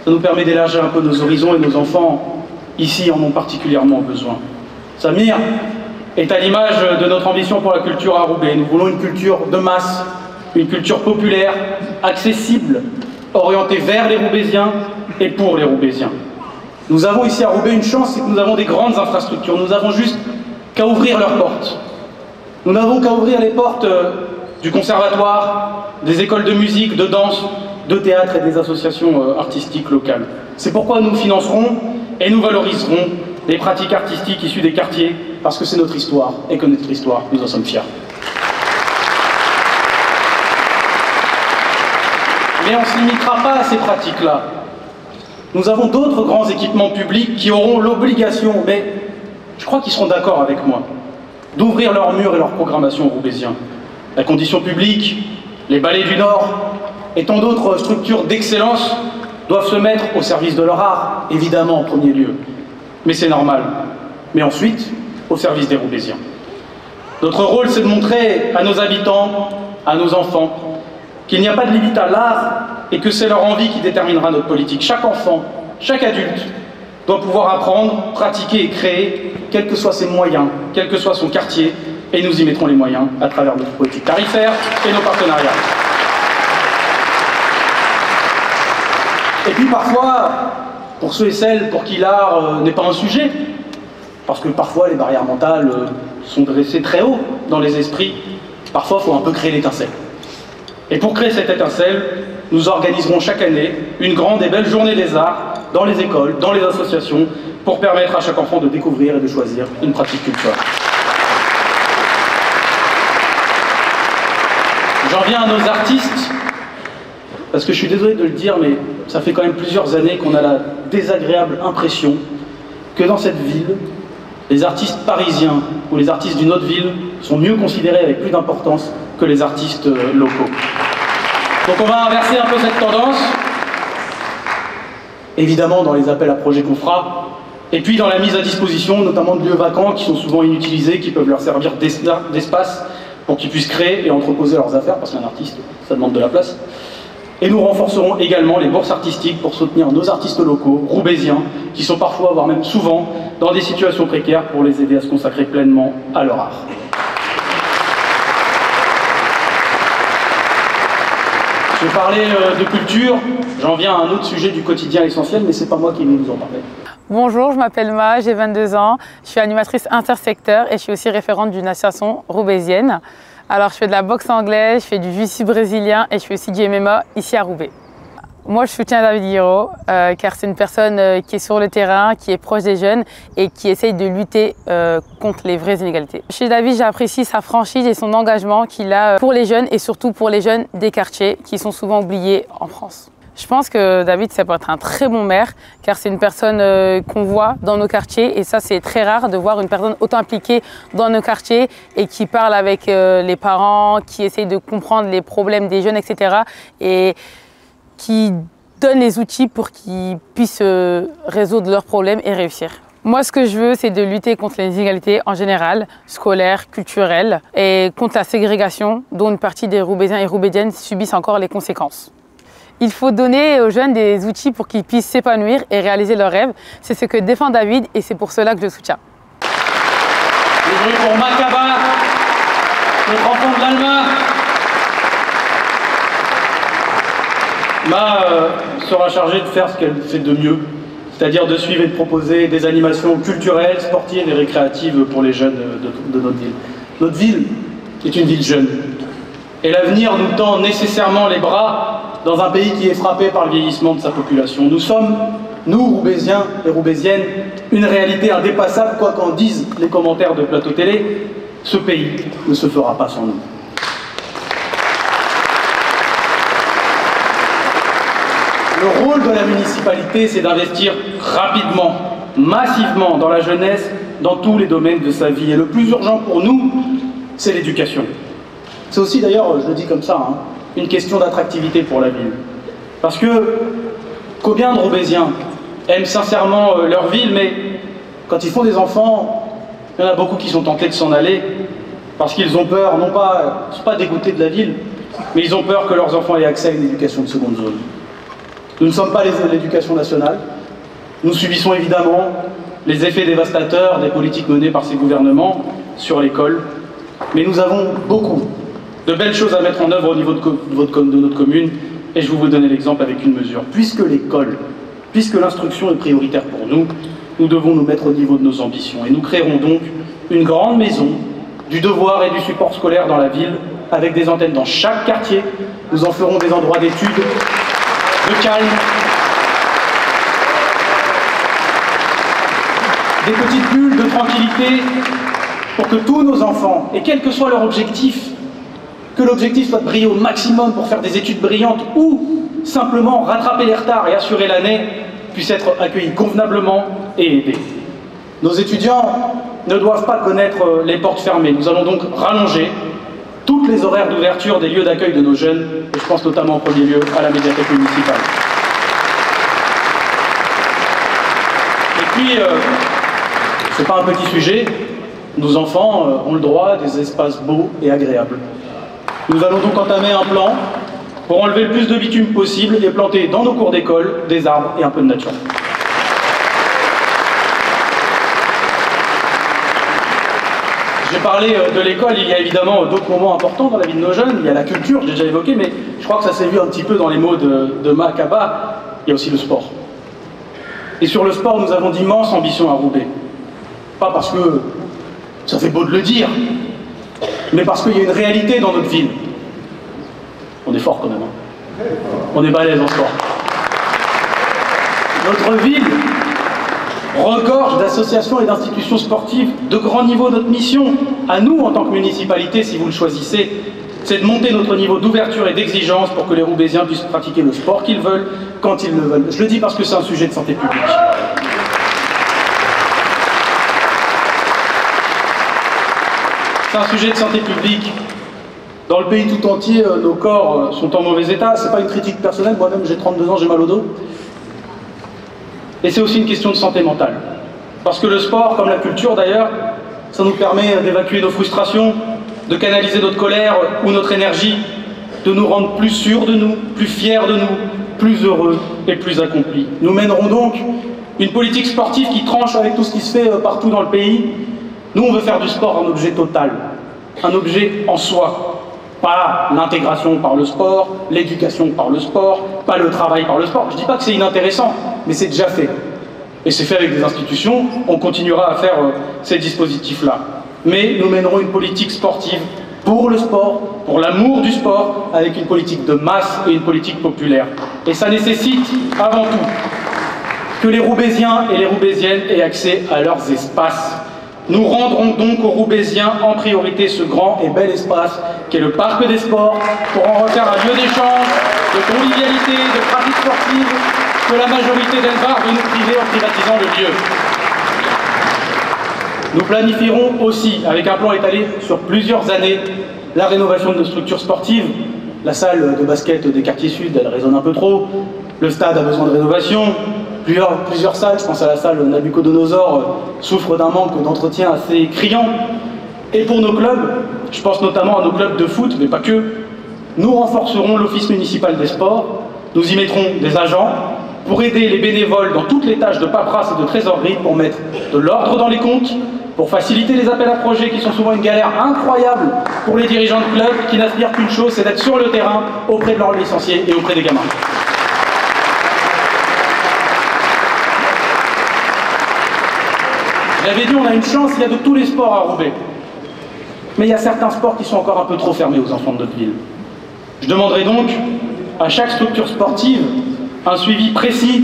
Ça nous permet d'élargir un peu nos horizons et nos enfants, ici, en ont particulièrement besoin. Samir est à l'image de notre ambition pour la culture à Roubaix. Nous voulons une culture de masse, une culture populaire, accessible, orientée vers les Roubaisiens et pour les Roubaisiens. Nous avons ici à Roubaix une chance, c'est que nous avons des grandes infrastructures. Nous avons juste qu'à ouvrir leurs portes. Nous n'avons qu'à ouvrir les portes du conservatoire, des écoles de musique, de danse, de théâtre et des associations artistiques locales. C'est pourquoi nous financerons et nous valoriserons les pratiques artistiques issues des quartiers, parce que c'est notre histoire et que notre histoire, nous en sommes fiers. Mais on ne se limitera pas à ces pratiques-là. Nous avons d'autres grands équipements publics qui auront l'obligation, mais je crois qu'ils seront d'accord avec moi, d'ouvrir leurs murs et leur programmation aux Roubaisiens. La condition publique, les ballets du Nord et tant d'autres structures d'excellence doivent se mettre au service de leur art, évidemment en premier lieu. Mais c'est normal. Mais ensuite, au service des Roubaisiens. Notre rôle, c'est de montrer à nos habitants, à nos enfants, qu'il n'y a pas de limite à l'art et que c'est leur envie qui déterminera notre politique. Chaque enfant, chaque adulte doit pouvoir apprendre, pratiquer et créer, quels que soient ses moyens, quel que soit son quartier, et nous y mettrons les moyens à travers notre politique tarifaire et nos partenariats. Et puis parfois, pour ceux et celles pour qui l'art n'est pas un sujet, parce que parfois les barrières mentales sont dressées très haut dans les esprits, parfois il faut un peu créer l'étincelle. Et pour créer cette étincelle, nous organiserons chaque année une grande et belle journée des arts dans les écoles, dans les associations, pour permettre à chaque enfant de découvrir et de choisir une pratique culturelle. J'en viens à nos artistes, parce que je suis désolé de le dire, mais ça fait quand même plusieurs années qu'on a la désagréable impression que dans cette ville, les artistes parisiens ou les artistes d'une autre ville sont mieux considérés avec plus d'importance que les artistes locaux. Donc on va inverser un peu cette tendance, évidemment dans les appels à projets qu'on fera, et puis dans la mise à disposition notamment de lieux vacants qui sont souvent inutilisés, qui peuvent leur servir d'espace pour qu'ils puissent créer et entreposer leurs affaires, parce qu'un artiste, ça demande de la place. Et nous renforcerons également les bourses artistiques pour soutenir nos artistes locaux, roubaisiens, qui sont parfois, voire même souvent, dans des situations précaires pour les aider à se consacrer pleinement à leur art. Je parlais de culture, j'en viens à un autre sujet du quotidien essentiel, mais c'est pas moi qui vais vous en parler. Bonjour, je m'appelle Ma, j'ai 22 ans, je suis animatrice intersecteur et je suis aussi référente d'une association roubaisienne. Alors je fais de la boxe anglaise, je fais du jiu-jitsu brésilien et je fais aussi du MMA ici à Roubaix. Moi je soutiens David Guiraud car c'est une personne qui est sur le terrain, qui est proche des jeunes et qui essaye de lutter contre les vraies inégalités. Chez David, j'apprécie sa franchise et son engagement qu'il a pour les jeunes et surtout pour les jeunes des quartiers qui sont souvent oubliés en France. Je pense que David, ça peut être un très bon maire, car c'est une personne qu'on voit dans nos quartiers. Et ça, c'est très rare de voir une personne autant impliquée dans nos quartiers et qui parle avec les parents, qui essaye de comprendre les problèmes des jeunes, etc. Et qui donne les outils pour qu'ils puissent résoudre leurs problèmes et réussir. Moi, ce que je veux, c'est de lutter contre les inégalités en général, scolaires, culturelles, et contre la ségrégation dont une partie des Roubaisiens et Roubaisiennes subissent encore les conséquences. Il faut donner aux jeunes des outils pour qu'ils puissent s'épanouir et réaliser leurs rêves. C'est ce que défend David et c'est pour cela que je le soutiens. Le bruit pour Makaba, notre enfant de l'Alma. Ma sera chargée de faire ce qu'elle fait de mieux, c'est-à-dire de suivre et de proposer des animations culturelles, sportives et récréatives pour les jeunes de notre ville. Notre ville est une ville jeune. Et l'avenir nous tend nécessairement les bras dans un pays qui est frappé par le vieillissement de sa population. Nous sommes, nous, Roubaisiens et Roubaisiennes, une réalité indépassable, quoi qu'en disent les commentaires de plateau télé. Ce pays ne se fera pas sans nous. Le rôle de la municipalité, c'est d'investir rapidement, massivement dans la jeunesse, dans tous les domaines de sa vie. Et le plus urgent pour nous, c'est l'éducation. C'est aussi, d'ailleurs, je le dis comme ça, une question d'attractivité pour la ville. Parce que combien de Roubaisiens aiment sincèrement leur ville, mais quand ils font des enfants, il y en a beaucoup qui sont tentés de s'en aller parce qu'ils ont peur, non pas, ils ne sont pas dégoûtés de la ville, mais ils ont peur que leurs enfants aient accès à une éducation de seconde zone. Nous ne sommes pas l'éducation nationale. Nous subissons évidemment les effets dévastateurs des politiques menées par ces gouvernements sur l'école. Mais nous avons beaucoup de belles choses à mettre en œuvre au niveau de notre commune. Et je vais vous donner l'exemple avec une mesure. Puisque l'école, puisque l'instruction est prioritaire pour nous, nous devons nous mettre au niveau de nos ambitions. Et nous créerons donc une grande maison du devoir et du support scolaire dans la ville, avec des antennes dans chaque quartier. Nous en ferons des endroits d'études, de calme, des petites bulles de tranquillité pour que tous nos enfants, et quel que soit leur objectif, que l'objectif soit de briller au maximum pour faire des études brillantes ou simplement rattraper les retards et assurer l'année, puissent être accueillis convenablement et aidés. Nos étudiants ne doivent pas connaître les portes fermées. Nous allons donc rallonger toutes les horaires d'ouverture des lieux d'accueil de nos jeunes, et je pense notamment en premier lieu à la médiathèque municipale. Et puis, c'est pas un petit sujet, nos enfants ont le droit à des espaces beaux et agréables. Nous allons donc entamer un plan pour enlever le plus de bitume possible et planter dans nos cours d'école des arbres et un peu de nature. J'ai parlé de l'école, il y a évidemment d'autres moments importants dans la vie de nos jeunes. Il y a la culture, j'ai déjà évoqué, mais je crois que ça s'est vu un petit peu dans les mots de Makaba. Il y a aussi le sport. Et sur le sport, nous avons d'immenses ambitions à Roubaix. Pas parce que ça fait beau de le dire, mais parce qu'il y a une réalité dans notre ville. On est fort quand même. On est balèze en sport. Notre ville regorge d'associations et d'institutions sportives de grand niveau. Notre mission, à nous en tant que municipalité, si vous le choisissez, c'est de monter notre niveau d'ouverture et d'exigence pour que les Roubaisiens puissent pratiquer le sport qu'ils veulent, quand ils le veulent. Je le dis parce que c'est un sujet de santé publique. C'est un sujet de santé publique. Dans le pays tout entier, nos corps sont en mauvais état. C'est pas une critique personnelle, moi-même j'ai 32 ans, j'ai mal au dos. Et c'est aussi une question de santé mentale. Parce que le sport, comme la culture d'ailleurs, ça nous permet d'évacuer nos frustrations, de canaliser notre colère ou notre énergie, de nous rendre plus sûrs de nous, plus fiers de nous, plus heureux et plus accomplis. Nous mènerons donc une politique sportive qui tranche avec tout ce qui se fait partout dans le pays. Nous, on veut faire du sport un objet total, un objet en soi. Pas l'intégration par le sport, l'éducation par le sport, pas le travail par le sport. Je ne dis pas que c'est inintéressant, mais c'est déjà fait. Et c'est fait avec des institutions, on continuera à faire ces dispositifs-là. Mais nous mènerons une politique sportive pour le sport, pour l'amour du sport, avec une politique de masse et une politique populaire. Et ça nécessite, avant tout, que les Roubaisiens et les Roubaisiennes aient accès à leurs espaces. Nous rendrons donc aux Roubaisiens en priorité ce grand et bel espace qu'est le Parc des Sports pour en refaire un lieu d'échange, de convivialité, de pratique sportive que la majorité d'Elvar veut nous priver en privatisant le lieu. Nous planifierons aussi, avec un plan étalé sur plusieurs années, la rénovation de nos structures sportives. La salle de basket des quartiers sud, elle résonne un peu trop. Le stade a besoin de rénovation. Plusieurs salles, je pense à la salle Nabucodonosor, souffrent d'un manque d'entretien assez criant. Et pour nos clubs, je pense notamment à nos clubs de foot, mais pas que, nous renforcerons l'office municipal des sports. Nous y mettrons des agents pour aider les bénévoles dans toutes les tâches de paperasse et de trésorerie, pour mettre de l'ordre dans les comptes, pour faciliter les appels à projets qui sont souvent une galère incroyable pour les dirigeants de clubs qui n'aspirent qu'une chose, c'est d'être sur le terrain auprès de leurs licenciés et auprès des gamins. J'avais dit, on a une chance, il y a de tous les sports à Roubaix. Mais il y a certains sports qui sont encore un peu trop fermés aux enfants de notre ville. Je demanderai donc à chaque structure sportive un suivi précis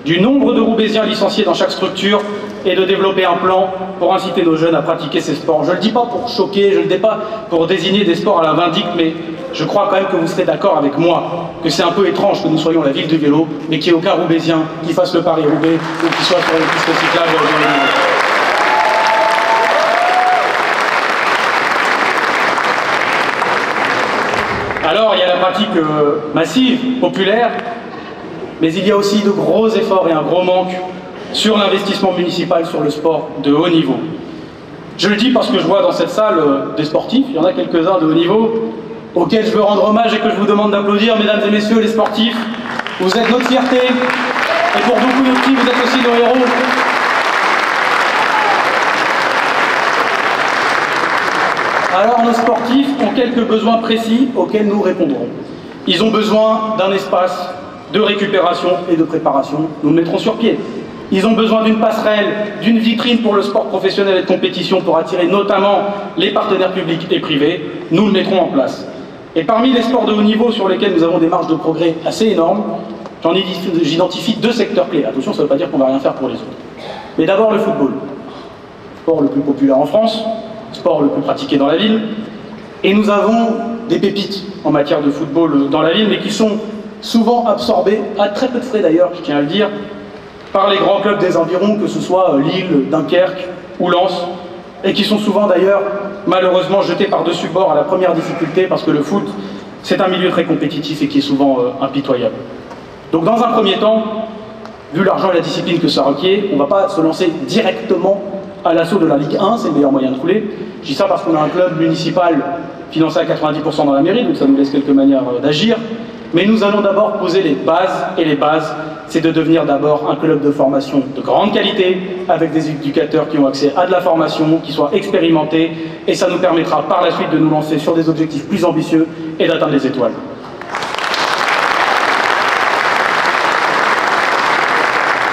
du nombre de Roubaisiens licenciés dans chaque structure et de développer un plan pour inciter nos jeunes à pratiquer ces sports. Je ne le dis pas pour choquer, je ne le dis pas pour désigner des sports à la vindicte, mais je crois quand même que vous serez d'accord avec moi que c'est un peu étrange que nous soyons la ville du vélo, mais qu'il n'y ait aucun Roubaisien qui fasse le Paris-Roubaix ou qui soit sur les pistes cyclables dans les villes. Alors, il y a la pratique massive, populaire, mais il y a aussi de gros efforts et un gros manque sur l'investissement municipal sur le sport de haut niveau. Je le dis parce que je vois dans cette salle des sportifs, il y en a quelques-uns de haut niveau, auxquels je veux rendre hommage et que je vous demande d'applaudir, mesdames et messieurs les sportifs. Vous êtes notre fierté, et pour beaucoup de petits, vous êtes aussi nos héros. Alors nos sportifs ont quelques besoins précis auxquels nous répondrons. Ils ont besoin d'un espace de récupération et de préparation. Nous le mettrons sur pied. Ils ont besoin d'une passerelle, d'une vitrine pour le sport professionnel et de compétition pour attirer notamment les partenaires publics et privés. Nous le mettrons en place. Et parmi les sports de haut niveau sur lesquels nous avons des marges de progrès assez énormes, j'identifie deux secteurs clés. Attention, ça ne veut pas dire qu'on ne va rien faire pour les autres. Mais d'abord le football. Sport le plus populaire en France, sport le plus pratiqué dans la ville. Et nous avons des pépites en matière de football dans la ville, mais qui sont souvent absorbés, à très peu de frais d'ailleurs, je tiens à le dire, par les grands clubs des environs, que ce soit Lille, Dunkerque ou Lens, et qui sont souvent d'ailleurs malheureusement jetés par-dessus bord à la première difficulté, parce que le foot, c'est un milieu très compétitif et qui est souvent impitoyable. Donc dans un premier temps, vu l'argent et la discipline que ça requiert, on ne va pas se lancer directement à l'assaut de la Ligue 1, c'est le meilleur moyen de couler. Je dis ça parce qu'on a un club municipal financé à 90% dans la mairie, donc ça nous laisse quelques manières d'agir. Mais nous allons d'abord poser les bases, et les bases, c'est de devenir d'abord un club de formation de grande qualité, avec des éducateurs qui ont accès à de la formation, qui soient expérimentés, et ça nous permettra par la suite de nous lancer sur des objectifs plus ambitieux et d'atteindre les étoiles.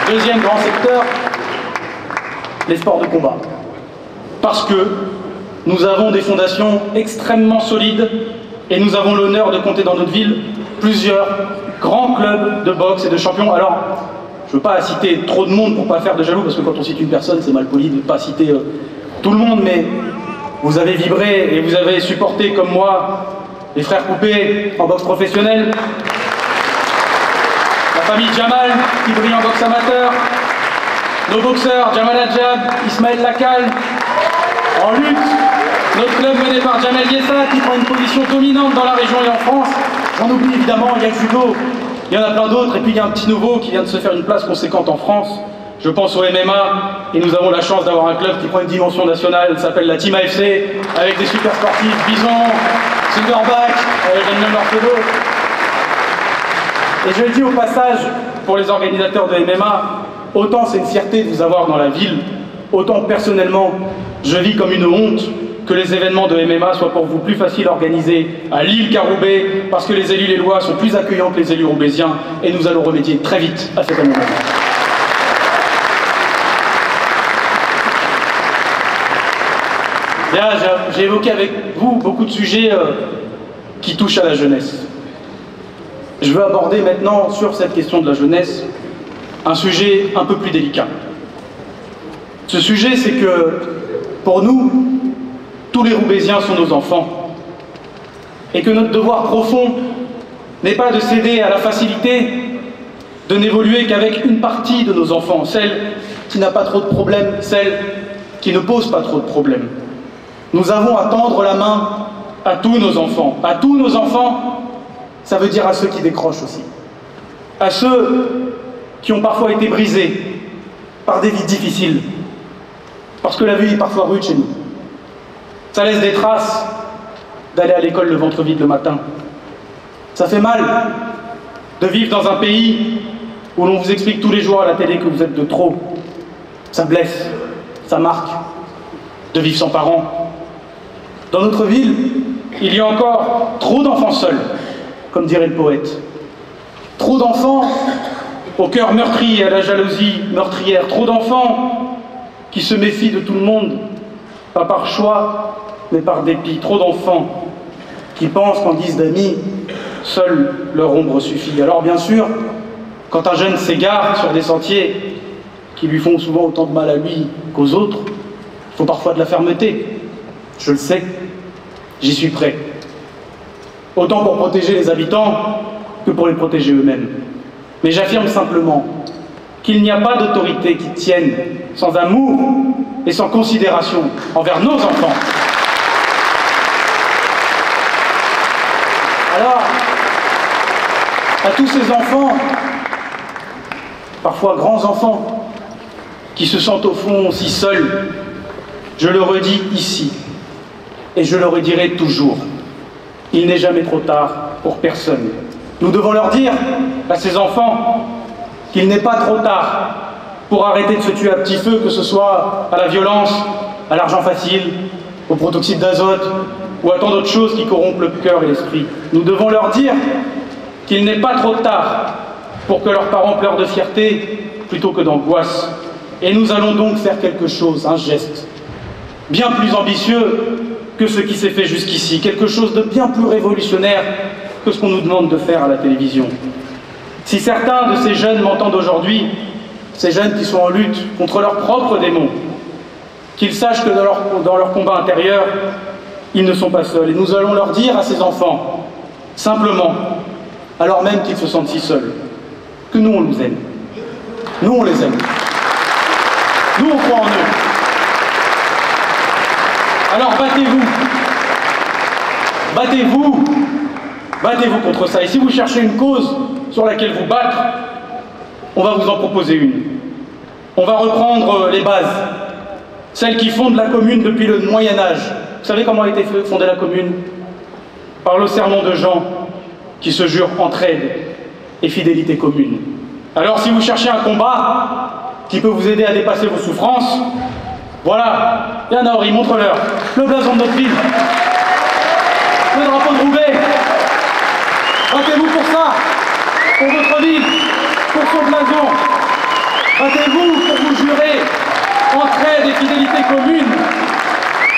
Deuxième grand secteur, les sports de combat. Parce que nous avons des fondations extrêmement solides et nous avons l'honneur de compter dans notre ville plusieurs grands clubs de boxe et de champions. Alors, je ne veux pas citer trop de monde pour ne pas faire de jaloux, parce que quand on cite une personne, c'est mal poli de ne pas citer tout le monde, mais vous avez vibré et vous avez supporté comme moi les frères Coupé en boxe professionnelle, la famille Jamal qui brille en boxe amateur, nos boxeurs Jamal Adjab, Ismaël Lacal, en lutte, notre club mené par Jamel Yessa qui prend une position dominante dans la région et en France. J'en oublie évidemment, il y a le judo, il y en a plein d'autres, et puis il y a un petit nouveau qui vient de se faire une place conséquente en France. Je pense au MMA, et nous avons la chance d'avoir un club qui prend une dimension nationale, il s'appelle la Team AFC, avec des super sportifs, Bison, Silverback, avec Daniel Orfedo. Et je le dis au passage, pour les organisateurs de MMA, autant c'est une fierté de vous avoir dans la ville, autant personnellement, je vis comme une honte que les événements de MMA soient pour vous plus faciles à organiser à Lille qu'à Roubaix, parce que les élus lillois sont plus accueillants que les élus roubaisiens, et nous allons remédier très vite à cet aménagement. J'ai évoqué avec vous beaucoup de sujets qui touchent à la jeunesse. Je veux aborder maintenant, sur cette question de la jeunesse, un sujet un peu plus délicat. Ce sujet, c'est que pour nous, tous les Roubaisiens sont nos enfants. Et que notre devoir profond n'est pas de céder à la facilité de n'évoluer qu'avec une partie de nos enfants, celle qui n'a pas trop de problèmes, celle qui ne pose pas trop de problèmes. Nous avons à tendre la main à tous nos enfants. À tous nos enfants, ça veut dire à ceux qui décrochent aussi. À ceux qui ont parfois été brisés par des vies difficiles. Parce que la vie est parfois rude chez nous. Ça laisse des traces d'aller à l'école le ventre vide le matin. Ça fait mal de vivre dans un pays où l'on vous explique tous les jours à la télé que vous êtes de trop. Ça blesse, ça marque, de vivre sans parents. Dans notre ville, il y a encore trop d'enfants seuls, comme dirait le poète. Trop d'enfants au cœur meurtri et à la jalousie meurtrière. Trop d'enfants qui se méfient de tout le monde, pas par choix, mais par dépit. Trop d'enfants qui pensent qu'en guise d'amis, seule leur ombre suffit. Alors bien sûr, quand un jeune s'égare sur des sentiers qui lui font souvent autant de mal à lui qu'aux autres, il faut parfois de la fermeté. Je le sais, j'y suis prêt. Autant pour protéger les habitants que pour les protéger eux-mêmes. Mais j'affirme simplement qu'il n'y a pas d'autorité qui tienne sans amour et sans considération envers nos enfants. Alors, à tous ces enfants, parfois grands enfants, qui se sentent au fond si seuls, je le redis ici, et je le redirai toujours, il n'est jamais trop tard pour personne. Nous devons leur dire, à ces enfants, qu'il n'est pas trop tard pour arrêter de se tuer à petit feu, que ce soit à la violence, à l'argent facile, au protoxyde d'azote, ou à tant d'autres choses qui corrompent le cœur et l'esprit. Nous devons leur dire qu'il n'est pas trop tard pour que leurs parents pleurent de fierté plutôt que d'angoisse. Et nous allons donc faire quelque chose, un geste, bien plus ambitieux que ce qui s'est fait jusqu'ici, quelque chose de bien plus révolutionnaire que ce qu'on nous demande de faire à la télévision. Si certains de ces jeunes m'entendent aujourd'hui, ces jeunes qui sont en lutte contre leurs propres démons, qu'ils sachent que dans leur combat intérieur, ils ne sont pas seuls. Et nous allons leur dire à ces enfants, simplement, alors même qu'ils se sentent si seuls, que nous, on nous aime. Nous, on les aime. Nous, on croit en eux. Alors battez-vous. Battez-vous. Battez-vous contre ça. Et si vous cherchez une cause sur laquelle vous battre, on va vous en proposer une. On va reprendre les bases, celles qui fondent la commune depuis le Moyen-Âge. Vous savez comment a été fondée la commune? Par le serment de Jean, qui se jure entraide et fidélité commune. Alors si vous cherchez un combat qui peut vous aider à dépasser vos souffrances, voilà, il y en a, Henri, montre-leur le blason de notre ville, le drapeau de Roubaix. Battez-vous pour ça, pour votre ville, pour son blason. Battez-vous pour vous jurer entraide et fidélité commune.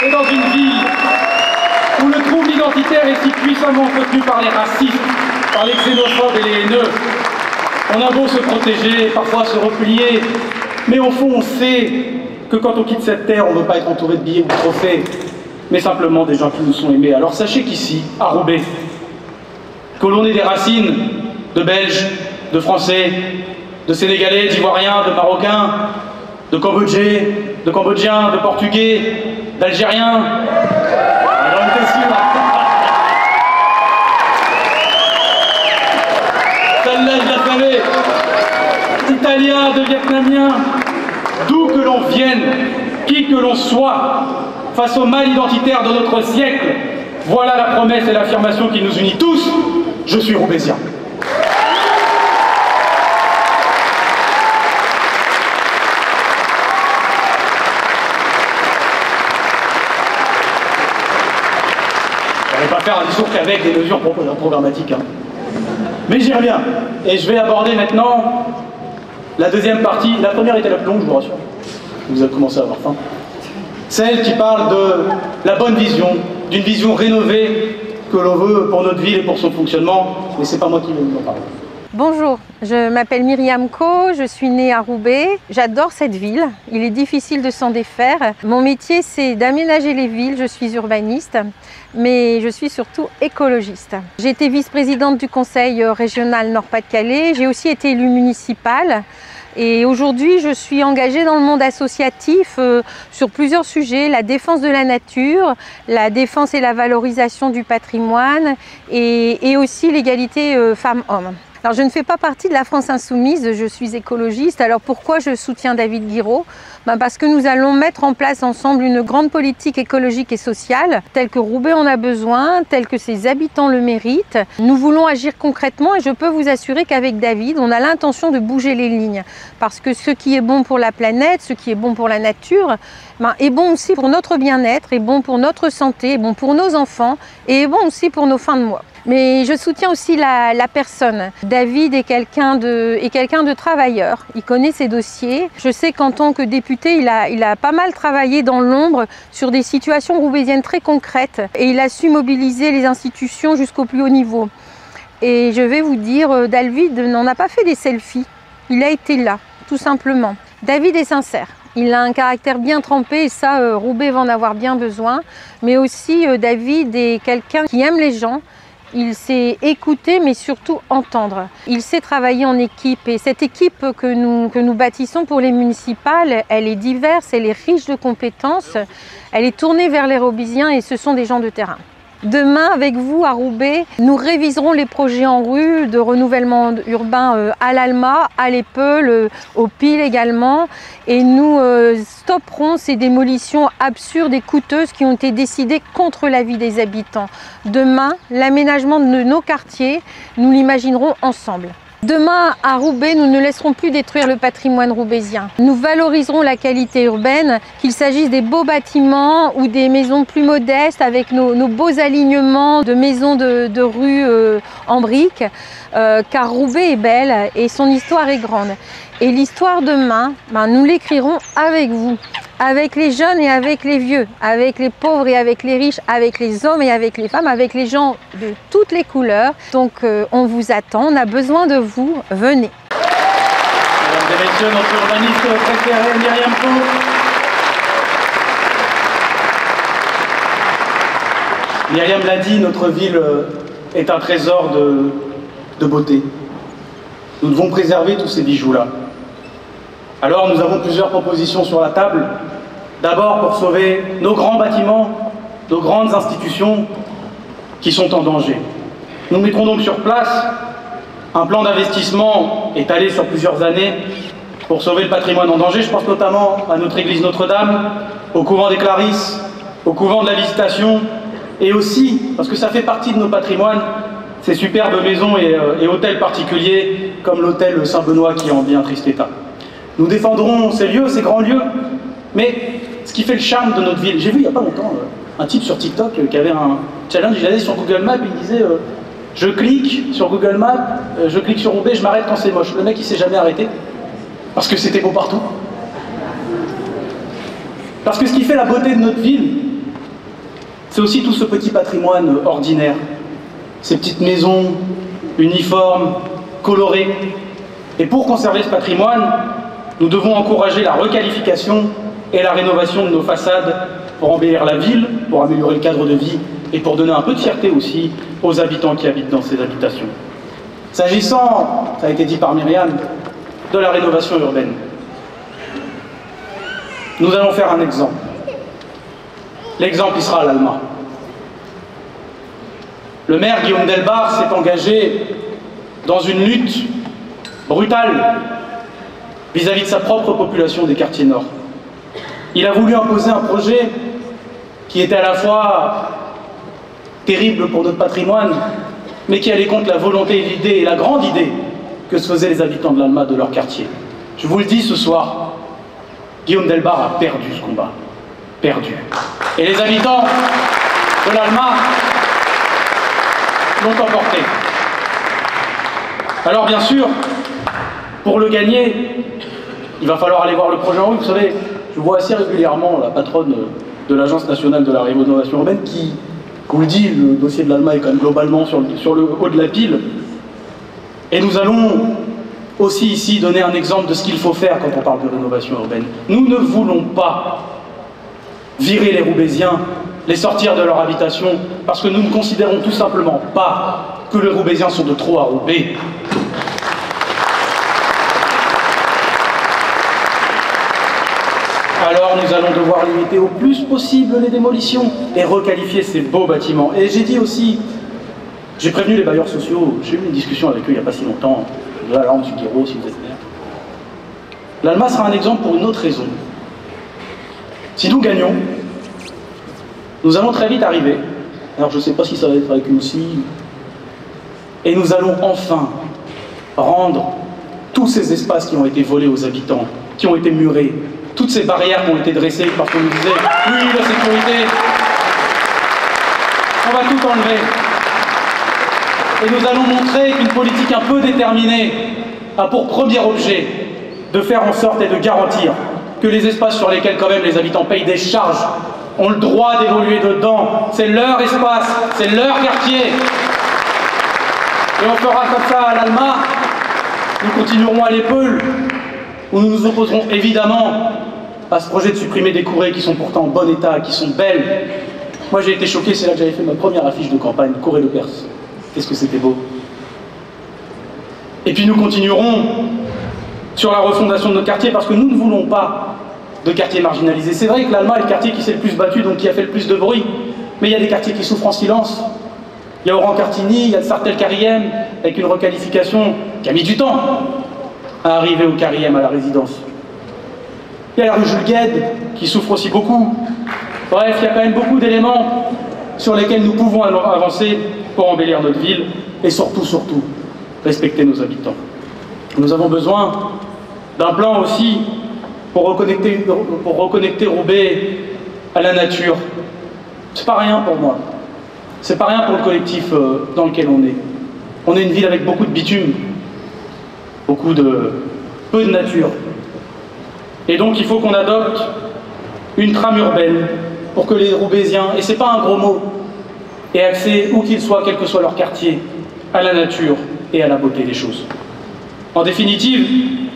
Et dans une ville où le trouble identitaire est si puissamment entretenu par les racistes, par les xénophobes et les haineux, on a beau se protéger, parfois se replier, mais au fond on sait que quand on quitte cette terre, on ne veut pas être entouré de billets ou de trophées, mais simplement des gens qui nous sont aimés. Alors sachez qu'ici, à Roubaix, que l'on ait des racines de Belges, de Français, de Sénégalais, d'Ivoiriens, de Marocains, de Cambodgiens, de Portugais, d'Algériens, celle-là je la savais, d'Italiens, de Vietnamiens, d'où que l'on vienne, qui que l'on soit, face au mal identitaire de notre siècle, voilà la promesse et l'affirmation qui nous unit tous, je suis roubaisien. Je ne vais pas faire un discours qu'avec des mesures programmatiques. Hein. Mais j'y reviens. Et je vais aborder maintenant la deuxième partie. La première était la plus longue, je vous rassure. Vous avez commencé à avoir faim. Celle qui parle de la bonne vision, d'une vision rénovée que l'on veut pour notre ville et pour son fonctionnement. Mais c'est pas moi qui vais vous en parler. Bonjour, je m'appelle Myriam Co, je suis née à Roubaix. J'adore cette ville, il est difficile de s'en défaire. Mon métier, c'est d'aménager les villes, je suis urbaniste, mais je suis surtout écologiste. J'ai été vice-présidente du conseil régional Nord-Pas-de-Calais, j'ai aussi été élue municipale. Et aujourd'hui, je suis engagée dans le monde associatif sur plusieurs sujets, la défense de la nature, la défense et la valorisation du patrimoine et aussi l'égalité femmes-hommes. Alors, je ne fais pas partie de la France Insoumise, je suis écologiste. Alors pourquoi je soutiens David Guiraud? Parce que nous allons mettre en place ensemble une grande politique écologique et sociale, telle que Roubaix en a besoin, telle que ses habitants le méritent. Nous voulons agir concrètement et je peux vous assurer qu'avec David, on a l'intention de bouger les lignes. Parce que ce qui est bon pour la planète, ce qui est bon pour la nature, est bon aussi pour notre bien-être, est bon pour notre santé, est bon pour nos enfants et est bon aussi pour nos fins de mois. Mais je soutiens aussi la personne. David est quelqu'un de travailleur. Il connaît ses dossiers. Je sais qu'en tant que député, il a pas mal travaillé dans l'ombre sur des situations roubaisiennes très concrètes. Et il a su mobiliser les institutions jusqu'au plus haut niveau. Et je vais vous dire, David n'en a pas fait des selfies. Il a été là, tout simplement. David est sincère. Il a un caractère bien trempé et ça, Roubaix va en avoir bien besoin. Mais aussi, David est quelqu'un qui aime les gens. Il sait écouter, mais surtout entendre. Il sait travailler en équipe. Et cette équipe que nous bâtissons pour les municipales, elle est diverse, elle est riche de compétences. Elle est tournée vers les Roubaisiens et ce sont des gens de terrain. Demain, avec vous, à Roubaix, nous réviserons les projets en rue de renouvellement urbain à l'Alma, à l'Épeule, au Pile également. Et nous stopperons ces démolitions absurdes et coûteuses qui ont été décidées contre la vie des habitants. Demain, l'aménagement de nos quartiers, nous l'imaginerons ensemble. Demain, à Roubaix, nous ne laisserons plus détruire le patrimoine roubaisien. Nous valoriserons la qualité urbaine, qu'il s'agisse des beaux bâtiments ou des maisons plus modestes avec nos beaux alignements de maisons de rue en briques, car Roubaix est belle et son histoire est grande. Et l'histoire demain, nous l'écrirons avec vous, avec les jeunes et avec les vieux, avec les pauvres et avec les riches, avec les hommes et avec les femmes, avec les gens de toutes les couleurs. Donc on vous attend, on a besoin de vous, venez. Mesdames et messieurs, notre urbaniste préféré, Myriam Co. Myriam l'a dit, notre ville est un trésor de beauté. Nous devons préserver tous ces bijoux-là. Alors nous avons plusieurs propositions sur la table. D'abord pour sauver nos grands bâtiments, nos grandes institutions qui sont en danger. Nous mettrons donc sur place un plan d'investissement étalé sur plusieurs années pour sauver le patrimoine en danger. Je pense notamment à notre église Notre-Dame, au couvent des Clarisses, au couvent de la Visitation, et aussi, parce que ça fait partie de nos patrimoines, ces superbes maisons et hôtels particuliers, comme l'hôtel Saint-Benoît qui est en bien triste état. Nous défendrons ces lieux, ces grands lieux, mais ce qui fait le charme de notre ville. J'ai vu il n'y a pas longtemps un type sur TikTok qui avait un challenge, il allait sur Google Maps, il disait je clique sur Google Maps, je clique sur Roubaix, je m'arrête quand c'est moche. Le mec il s'est jamais arrêté, parce que c'était beau partout. Parce que ce qui fait la beauté de notre ville, c'est aussi tout ce petit patrimoine ordinaire. Ces petites maisons uniformes, colorées. Et pour conserver ce patrimoine, nous devons encourager la requalification et la rénovation de nos façades pour embellir la ville, pour améliorer le cadre de vie et pour donner un peu de fierté aussi aux habitants qui habitent dans ces habitations. S'agissant, ça a été dit par Myriam, de la rénovation urbaine, nous allons faire un exemple. L'exemple, il sera à l'Alma. Le maire Guillaume Delbar s'est engagé dans une lutte brutale vis-à-vis de sa propre population des quartiers nord. Il a voulu imposer un projet qui était à la fois terrible pour notre patrimoine, mais qui allait contre la volonté et l'idée, et la grande idée que se faisaient les habitants de l'Alma de leur quartier. Je vous le dis ce soir, Guillaume Delbar a perdu ce combat. Perdu. Et les habitants de l'Alma l'ont emporté. Alors bien sûr, pour le gagner, il va falloir aller voir le projet en rue. Vous savez, je vois assez régulièrement la patronne de l'Agence nationale de la rénovation urbaine qui, vous le dit, le dossier de l'Alma est quand même globalement sur le haut de la pile. Et nous allons aussi ici donner un exemple de ce qu'il faut faire quand on parle de rénovation urbaine. Nous ne voulons pas virer les Roubaisiens, les sortir de leur habitation, parce que nous ne considérons tout simplement pas que les Roubaisiens sont de trop à Roubaix. Alors nous allons devoir limiter au plus possible les démolitions et requalifier ces beaux bâtiments. Et j'ai dit aussi, j'ai prévenu les bailleurs sociaux, j'ai eu une discussion avec eux il n'y a pas si longtemps, alors M. Guiraud, si vous êtes maire. L'ALMA sera un exemple pour une autre raison. Si nous gagnons, nous allons très vite arriver, alors je ne sais pas si ça va être avec une scie, et nous allons enfin rendre tous ces espaces qui ont été volés aux habitants, qui ont été murés, toutes ces barrières qui ont été dressées parce qu'on nous disait « oui, la sécurité, on va tout enlever ». Et nous allons montrer qu'une politique un peu déterminée a pour premier objet de faire en sorte et de garantir que les espaces sur lesquels quand même les habitants payent des charges ont le droit d'évoluer dedans. C'est leur espace, c'est leur quartier. Et on fera comme ça à l'ALMA. Nous continuerons à l'Épeule, où nous nous opposerons évidemment à ce projet de supprimer des courées qui sont pourtant en bon état, qui sont belles. Moi j'ai été choqué, c'est là que j'avais fait ma première affiche de campagne, Courée de Perse. Qu'est-ce que c'était beau. Et puis nous continuerons sur la refondation de nos quartiers, parce que nous ne voulons pas de quartiers marginalisés. C'est vrai que l'ALMA est le quartier qui s'est le plus battu, donc qui a fait le plus de bruit, mais il y a des quartiers qui souffrent en silence. Il y a Oran-Cartigny, il y a le Sartel-Cariem, avec une requalification qui a mis du temps à arriver au Cariem, à la résidence. Il y a la rue Jules Guesde, qui souffre aussi beaucoup. Bref, il y a quand même beaucoup d'éléments sur lesquels nous pouvons avancer pour embellir notre ville, et surtout, respecter nos habitants. Nous avons besoin d'un plan aussi pour reconnecter Roubaix à la nature. C'est pas rien pour moi. C'est pas rien pour le collectif dans lequel on est. On est une ville avec beaucoup de bitume, peu de nature. Et donc il faut qu'on adopte une trame urbaine pour que les Roubaisiens, et c'est pas un gros mot, aient accès, où qu'ils soient, quel que soit leur quartier, à la nature et à la beauté des choses. En définitive,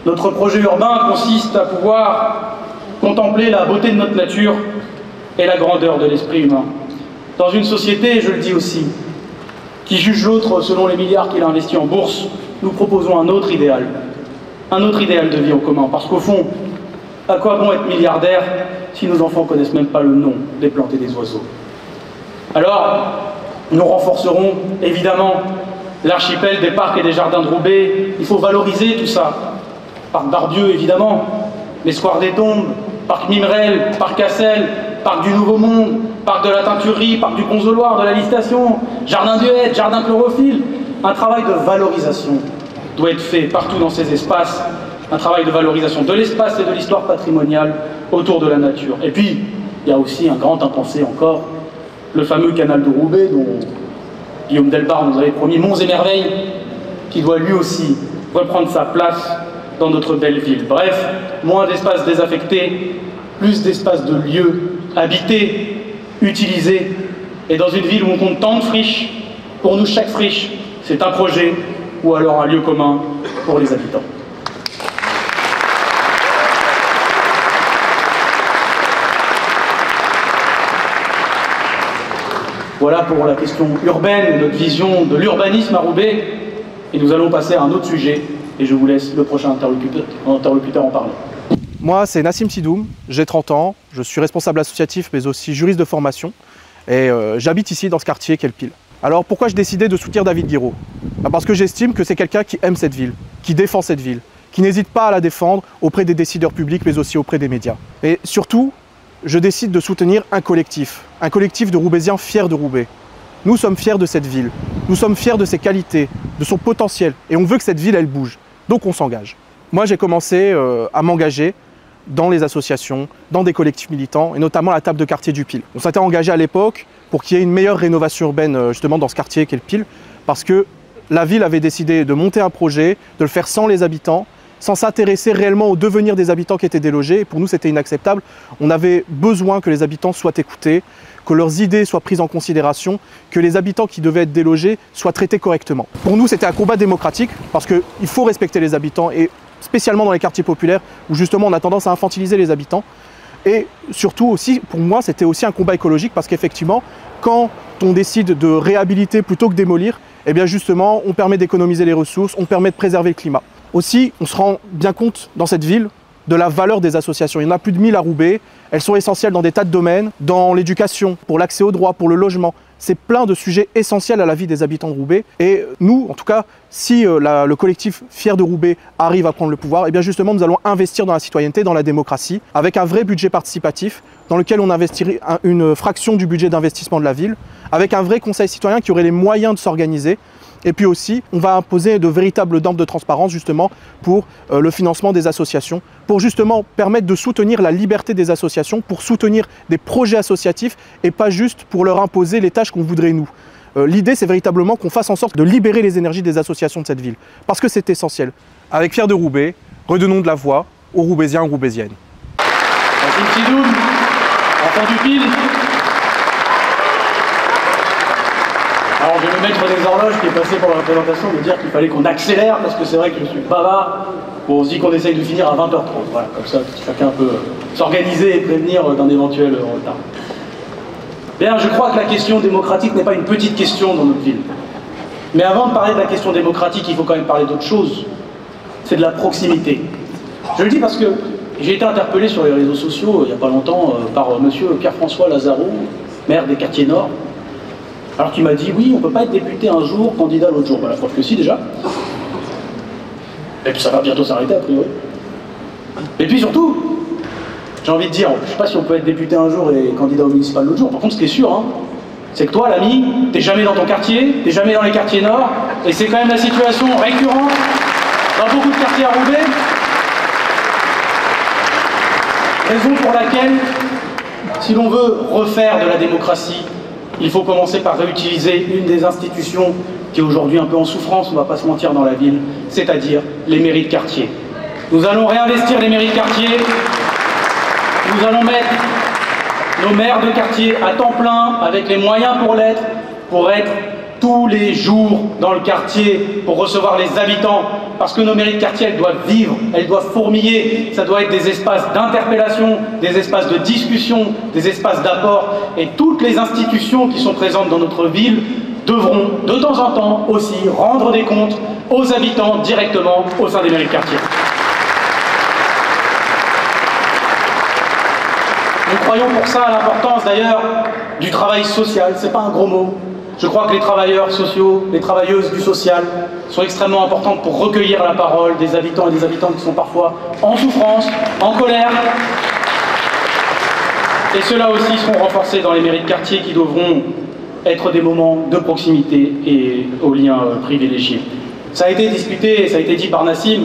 notre projet urbain consiste à pouvoir contempler la beauté de notre nature et la grandeur de l'esprit humain. Dans une société, je le dis aussi, qui juge l'autre selon les milliards qu'il a investis en bourse, nous proposons un autre idéal de vie en commun. Parce qu'au fond, à quoi bon être milliardaire si nos enfants ne connaissent même pas le nom des plantes et des oiseaux? Alors, nous renforcerons évidemment l'archipel des parcs et des jardins de Roubaix. Il faut valoriser tout ça. Parc Barbieux, évidemment, les squares des Tombes, parc Mimerel, parc Cassel, parc du Nouveau Monde, parc de la Teinturerie, parc du Consoloir, de la Listation, jardin du Hêtre, jardin Chlorophylle. Un travail de valorisation doit être fait partout dans ces espaces, un travail de valorisation de l'espace et de l'histoire patrimoniale autour de la nature. Et puis, il y a aussi un grand impensé encore, le fameux canal de Roubaix, dont Guillaume Delbar nous avait promis monts et merveilles, qui doit lui aussi reprendre sa place dans notre belle ville. Bref, moins d'espaces désaffectés, plus d'espaces de lieux habités, utilisés, et dans une ville où on compte tant de friches, pour nous chaque friche, c'est un projet ou alors un lieu commun pour les habitants. Voilà pour la question urbaine, notre vision de l'urbanisme à Roubaix. Et nous allons passer à un autre sujet, et je vous laisse le prochain interlocuteur en parler. Moi, c'est Nassim Sidoum, j'ai 30 ans, je suis responsable associatif mais aussi juriste de formation, et j'habite ici dans ce quartier qu'est le Pile. Alors pourquoi j'ai décidé de soutenir David Guiraud? Parce que j'estime que c'est quelqu'un qui aime cette ville, qui défend cette ville, qui n'hésite pas à la défendre auprès des décideurs publics mais aussi auprès des médias. Et surtout, je décide de soutenir un collectif de Roubaisiens fiers de Roubaix. Nous sommes fiers de cette ville, nous sommes fiers de ses qualités, de son potentiel, et on veut que cette ville, elle bouge. Donc on s'engage. Moi, j'ai commencé à m'engager dans les associations, dans des collectifs militants, et notamment la table de quartier du Pile. On s'était engagé à l'époque pour qu'il y ait une meilleure rénovation urbaine justement dans ce quartier qu'est le Pile, parce que la ville avait décidé de monter un projet, de le faire sans les habitants, sans s'intéresser réellement au devenir des habitants qui étaient délogés. Et pour nous, c'était inacceptable. On avait besoin que les habitants soient écoutés, que leurs idées soient prises en considération, que les habitants qui devaient être délogés soient traités correctement. Pour nous, c'était un combat démocratique parce qu'il faut respecter les habitants, et spécialement dans les quartiers populaires où justement on a tendance à infantiliser les habitants. Et surtout aussi, pour moi, c'était aussi un combat écologique parce qu'effectivement, quand on décide de réhabiliter plutôt que démolir, eh bien justement, on permet d'économiser les ressources, on permet de préserver le climat. Aussi, on se rend bien compte dans cette ville de la valeur des associations. Il y en a plus de 1000 à Roubaix. Elles sont essentielles dans des tas de domaines, dans l'éducation, pour l'accès aux droits, pour le logement. C'est plein de sujets essentiels à la vie des habitants de Roubaix. Et nous, en tout cas, si le collectif Fiers de Roubaix arrive à prendre le pouvoir, eh bien justement, nous allons investir dans la citoyenneté, dans la démocratie, avec un vrai budget participatif, dans lequel on investirait une fraction du budget d'investissement de la ville, avec un vrai conseil citoyen qui aurait les moyens de s'organiser. Et puis aussi, on va imposer de véritables normes de transparence justement pour le financement des associations, pour justement permettre de soutenir la liberté des associations, pour soutenir des projets associatifs et pas juste pour leur imposer les tâches qu'on voudrait nous. L'idée, c'est véritablement qu'on fasse en sorte de libérer les énergies des associations de cette ville, parce que c'est essentiel. Avec Fiers de Roubaix, redonnons de la voix aux Roubaisiens et aux Roubaisiennes. Merci Sidoum, enfant du pile. Alors je vais me mettre des horloges qui est passé pendant la présentation de dire qu'il fallait qu'on accélère parce que c'est vrai que je suis bavard. Bon, on se dit qu'on essaye de finir à 20h30. Voilà, comme ça chacun peut s'organiser et prévenir d'un éventuel retard. Bien, je crois que la question démocratique n'est pas une petite question dans notre ville. Mais avant de parler de la question démocratique, il faut quand même parler d'autre chose. C'est de la proximité. Je le dis parce que j'ai été interpellé sur les réseaux sociaux il n'y a pas longtemps par monsieur Pierre-François Lazaro, maire des quartiers nord. Alors qu'il m'a dit, oui, on ne peut pas être député un jour, candidat l'autre jour. Bah, la preuve que si, déjà. Et puis ça va bientôt s'arrêter, a priori. Et puis surtout, j'ai envie de dire, je ne sais pas si on peut être député un jour et candidat au municipal l'autre jour. Par contre, ce qui est sûr, c'est que toi, l'ami, t'es jamais dans ton quartier, t'es jamais dans les quartiers nord, et c'est quand même la situation récurrente dans beaucoup de quartiers à Roubaix. Raison pour laquelle, si l'on veut refaire de la démocratie, il faut commencer par réutiliser une des institutions qui est aujourd'hui un peu en souffrance, on ne va pas se mentir, dans la ville, c'est-à-dire les mairies de quartier. Nous allons réinvestir les mairies de quartier, nous allons mettre nos maires de quartier à temps plein, avec les moyens pour être tous les jours dans le quartier, pour recevoir les habitants, parce que nos mairies de quartier, elles doivent vivre, elles doivent fourmiller, ça doit être des espaces d'interpellation, des espaces de discussion, des espaces d'apport, et toutes les institutions qui sont présentes dans notre ville devront de temps en temps aussi rendre des comptes aux habitants directement au sein des mairies de quartier. Nous croyons pour ça à l'importance d'ailleurs du travail social, c'est pas un gros mot. Je crois que les travailleurs sociaux, les travailleuses du social sont extrêmement importantes pour recueillir la parole des habitants et des habitantes qui sont parfois en souffrance, en colère. Et ceux-là aussi seront renforcés dans les mairies de quartier qui devront être des moments de proximité et aux liens privilégiés. Ça a été discuté et ça a été dit par Nassim,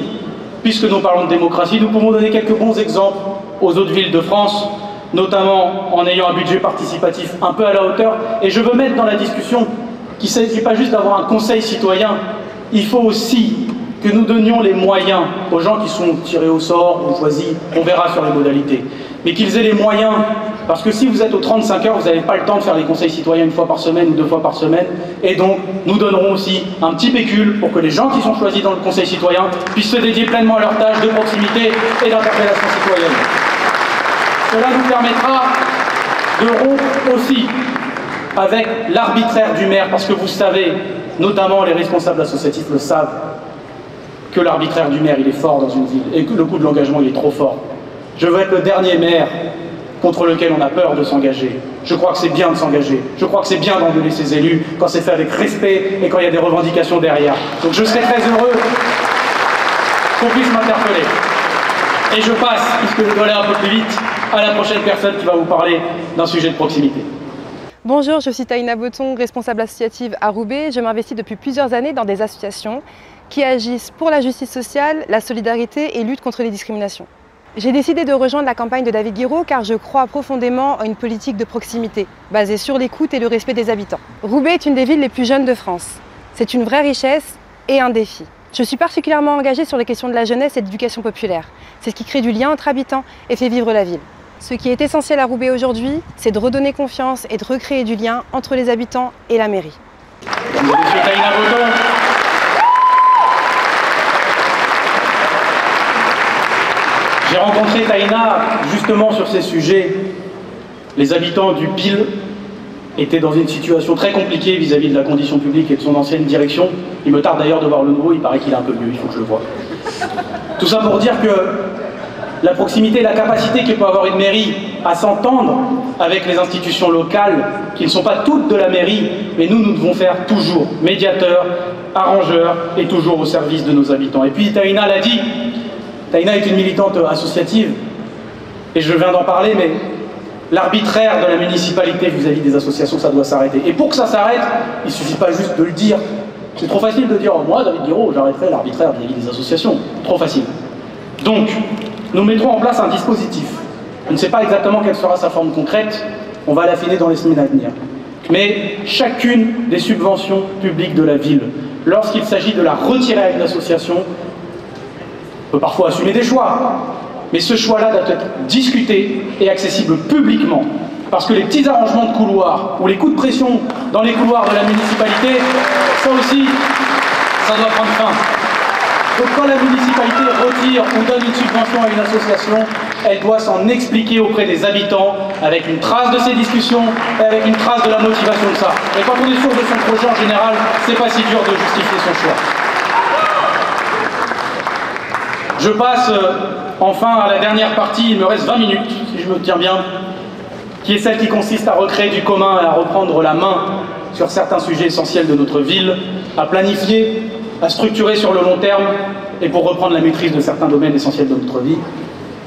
puisque nous parlons de démocratie, nous pouvons donner quelques bons exemples aux autres villes de France, notamment en ayant un budget participatif un peu à la hauteur. Et je veux mettre dans la discussion qu'il ne s'agit pas juste d'avoir un conseil citoyen, il faut aussi que nous donnions les moyens aux gens qui sont tirés au sort ou choisis, on verra sur les modalités, mais qu'ils aient les moyens, parce que si vous êtes aux 35 heures, vous n'avez pas le temps de faire les conseils citoyens une fois par semaine ou 2 fois par semaine, et donc nous donnerons aussi un petit pécule pour que les gens qui sont choisis dans le conseil citoyen puissent se dédier pleinement à leurs tâches de proximité et d'interpellation citoyenne. Cela nous permettra de rompre aussi avec l'arbitraire du maire, parce que vous savez, notamment les responsables associatifs le savent, que l'arbitraire du maire il est fort dans une ville et que le coût de l'engagement il est trop fort. Je veux être le dernier maire contre lequel on a peur de s'engager. Je crois que c'est bien de s'engager. Je crois que c'est bien d'engueuler ses élus quand c'est fait avec respect et quand il y a des revendications derrière. Donc je serais très heureux qu'on puisse m'interpeller. Et je passe, puisque je dois aller un peu plus vite, à la prochaine personne qui va vous parler d'un sujet de proximité. Bonjour, je suis Taïna Boton, responsable associative à Roubaix. Je m'investis depuis plusieurs années dans des associations qui agissent pour la justice sociale, la solidarité et lutte contre les discriminations. J'ai décidé de rejoindre la campagne de David Guiraud car je crois profondément à une politique de proximité, basée sur l'écoute et le respect des habitants. Roubaix est une des villes les plus jeunes de France. C'est une vraie richesse et un défi. Je suis particulièrement engagée sur les questions de la jeunesse et de l'éducation populaire. C'est ce qui crée du lien entre habitants et fait vivre la ville. Ce qui est essentiel à Roubaix aujourd'hui, c'est de redonner confiance et de recréer du lien entre les habitants et la mairie. Mesdames et messieurs, Taïna Boton. J'ai rencontré Taïna justement sur ces sujets. Les habitants du Pile étaient dans une situation très compliquée vis-à-vis de la condition publique et de son ancienne direction. Il me tarde d'ailleurs de voir le nouveau, il paraît qu'il est un peu mieux, il faut que je le voie. Tout ça pour dire que la proximité et la capacité que peut avoir une mairie à s'entendre avec les institutions locales, qui ne sont pas toutes de la mairie, mais nous devons faire toujours médiateurs, arrangeurs et toujours au service de nos habitants. Et puis Taïna l'a dit, Taïna est une militante associative, et je viens d'en parler, mais l'arbitraire de la municipalité vis-à-vis des associations, ça doit s'arrêter. Et pour que ça s'arrête, il ne suffit pas juste de le dire. C'est trop facile de dire « Moi, David Guiraud, j'arrêterai l'arbitraire vis-à-vis des associations ». Trop facile. Donc, nous mettrons en place un dispositif. On ne sait pas exactement quelle sera sa forme concrète, on va l'affiner dans les semaines à venir. Mais chacune des subventions publiques de la ville, lorsqu'il s'agit de la retirer à une association, peut parfois assumer des choix. Mais ce choix-là doit être discuté et accessible publiquement. Parce que les petits arrangements de couloirs ou les coups de pression dans les couloirs de la municipalité, ça aussi, ça doit prendre fin. Donc quand la municipalité retire ou donne une subvention à une association, elle doit s'en expliquer auprès des habitants avec une trace de ces discussions et avec une trace de la motivation de ça. Et quand on est sûr de son projet en général, c'est pas si dur de justifier son choix. Je passe enfin à la dernière partie, il me reste 20 minutes, si je me tiens bien, qui est celle qui consiste à recréer du commun et à reprendre la main sur certains sujets essentiels de notre ville, à planifier, à structurer sur le long terme et pour reprendre la maîtrise de certains domaines essentiels de notre vie.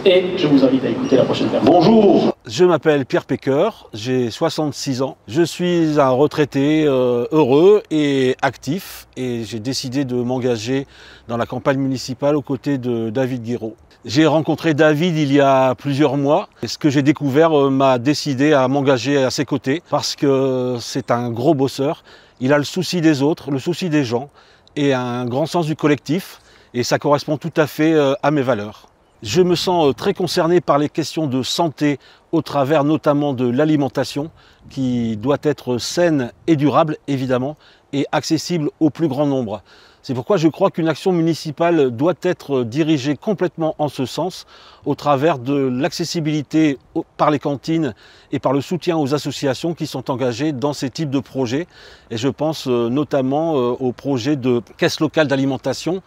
Et je vous invite à écouter la prochaine personne. Bonjour. Je m'appelle Pierre Pécœur, j'ai 66 ans. Je suis un retraité heureux et actif et j'ai décidé de m'engager dans la campagne municipale aux côtés de David Guiraud. J'ai rencontré David il y a plusieurs mois et ce que j'ai découvert m'a décidé à m'engager à ses côtés parce que c'est un gros bosseur. Il a le souci des autres, le souci des gens et un grand sens du collectif et ça correspond tout à fait à mes valeurs. Je me sens très concerné par les questions de santé au travers notamment de l'alimentation qui doit être saine et durable évidemment et accessible au plus grand nombre. C'est pourquoi je crois qu'une action municipale doit être dirigée complètement en ce sens au travers de l'accessibilité par les cantines et par le soutien aux associations qui sont engagées dans ces types de projets. Et je pense notamment au projet de caisse locale d'alimentation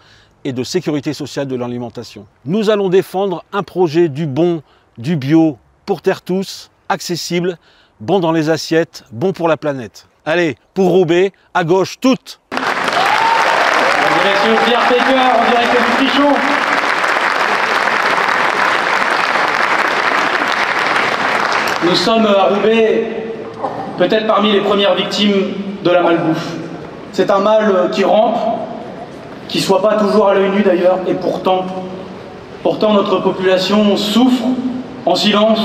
et de sécurité sociale de l'alimentation. Nous allons défendre un projet du bon, du bio, pour terre tous, accessible, bon dans les assiettes, bon pour la planète. Allez, pour Roubaix, à gauche toutes. Mesdames et messieurs, Pierre Pécœur, en direct du Trichon. Nous sommes à Roubaix, peut-être parmi les premières victimes de la malbouffe. C'est un mal qui rampe, qui ne soit pas toujours à l'œil nu d'ailleurs, et pourtant notre population souffre en silence,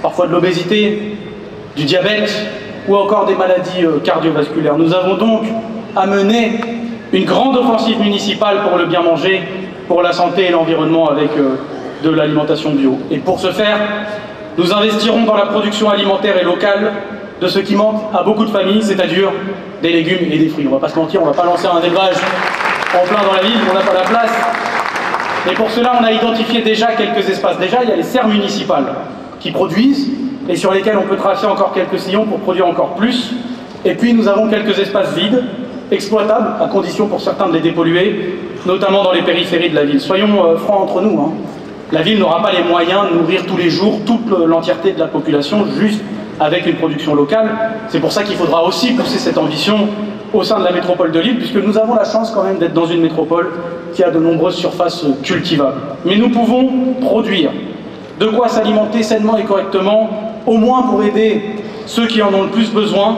parfois de l'obésité, du diabète ou encore des maladies cardiovasculaires. Nous avons donc à mener une grande offensive municipale pour le bien manger, pour la santé et l'environnement avec de l'alimentation bio. Et pour ce faire, nous investirons dans la production alimentaire et locale de ce qui manque à beaucoup de familles, c'est-à-dire des légumes et des fruits. On ne va pas se mentir, on ne va pas lancer un élevage en plein dans la ville, on n'a pas la place. Et pour cela, on a identifié déjà quelques espaces. Déjà, il y a les serres municipales qui produisent et sur lesquelles on peut tracer encore quelques sillons pour produire encore plus. Et puis, nous avons quelques espaces vides, exploitables, à condition pour certains de les dépolluer, notamment dans les périphéries de la ville. Soyons francs entre nous, hein. La ville n'aura pas les moyens de nourrir tous les jours toute l'entièreté de la population, juste avec une production locale. C'est pour ça qu'il faudra aussi pousser cette ambition au sein de la métropole de Lille, puisque nous avons la chance quand même d'être dans une métropole qui a de nombreuses surfaces cultivables. Mais nous pouvons produire de quoi s'alimenter sainement et correctement, au moins pour aider ceux qui en ont le plus besoin,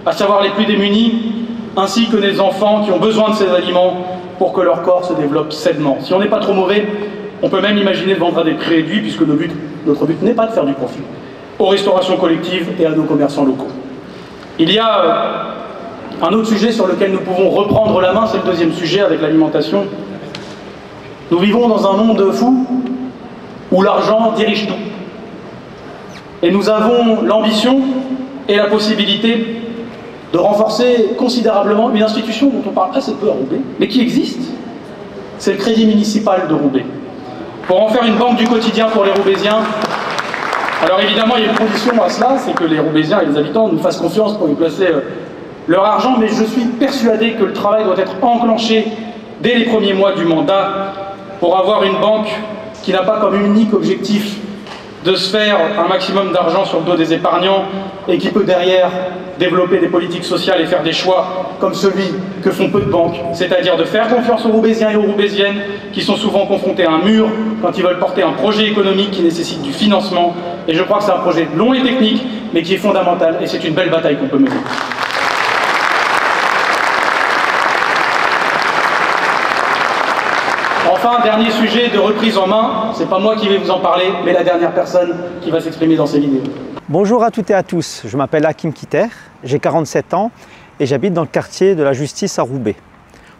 à savoir les plus démunis, ainsi que les enfants qui ont besoin de ces aliments pour que leur corps se développe sainement. Si on n'est pas trop mauvais, on peut même imaginer de vendre à des prix réduits, puisque notre but n'est pas de faire du profit, aux restaurations collectives et à nos commerçants locaux. Il y a Un autre sujet sur lequel nous pouvons reprendre la main, c'est le deuxième sujet avec l'alimentation. Nous vivons dans un monde fou où l'argent dirige tout. Et nous avons l'ambition et la possibilité de renforcer considérablement une institution dont on parle assez peu à Roubaix, mais qui existe. C'est le Crédit municipal de Roubaix. Pour en faire une banque du quotidien pour les Roubaisiens. Alors évidemment, il y a une condition à cela, c'est que les Roubaisiens et les habitants nous fassent confiance pour y placer leur argent, mais je suis persuadé que le travail doit être enclenché dès les premiers mois du mandat pour avoir une banque qui n'a pas comme unique objectif de se faire un maximum d'argent sur le dos des épargnants et qui peut derrière développer des politiques sociales et faire des choix comme celui que font peu de banques, c'est-à-dire de faire confiance aux Roubaisiens et aux Roubaisiennes qui sont souvent confrontés à un mur quand ils veulent porter un projet économique qui nécessite du financement. Et je crois que c'est un projet long et technique, mais qui est fondamental, et c'est une belle bataille qu'on peut mener. Enfin, dernier sujet de reprise en main, c'est pas moi qui vais vous en parler, mais la dernière personne qui va s'exprimer dans ces vidéos. Bonjour à toutes et à tous, je m'appelle Hakim Kiter, j'ai 47 ans et j'habite dans le quartier de la Justice à Roubaix.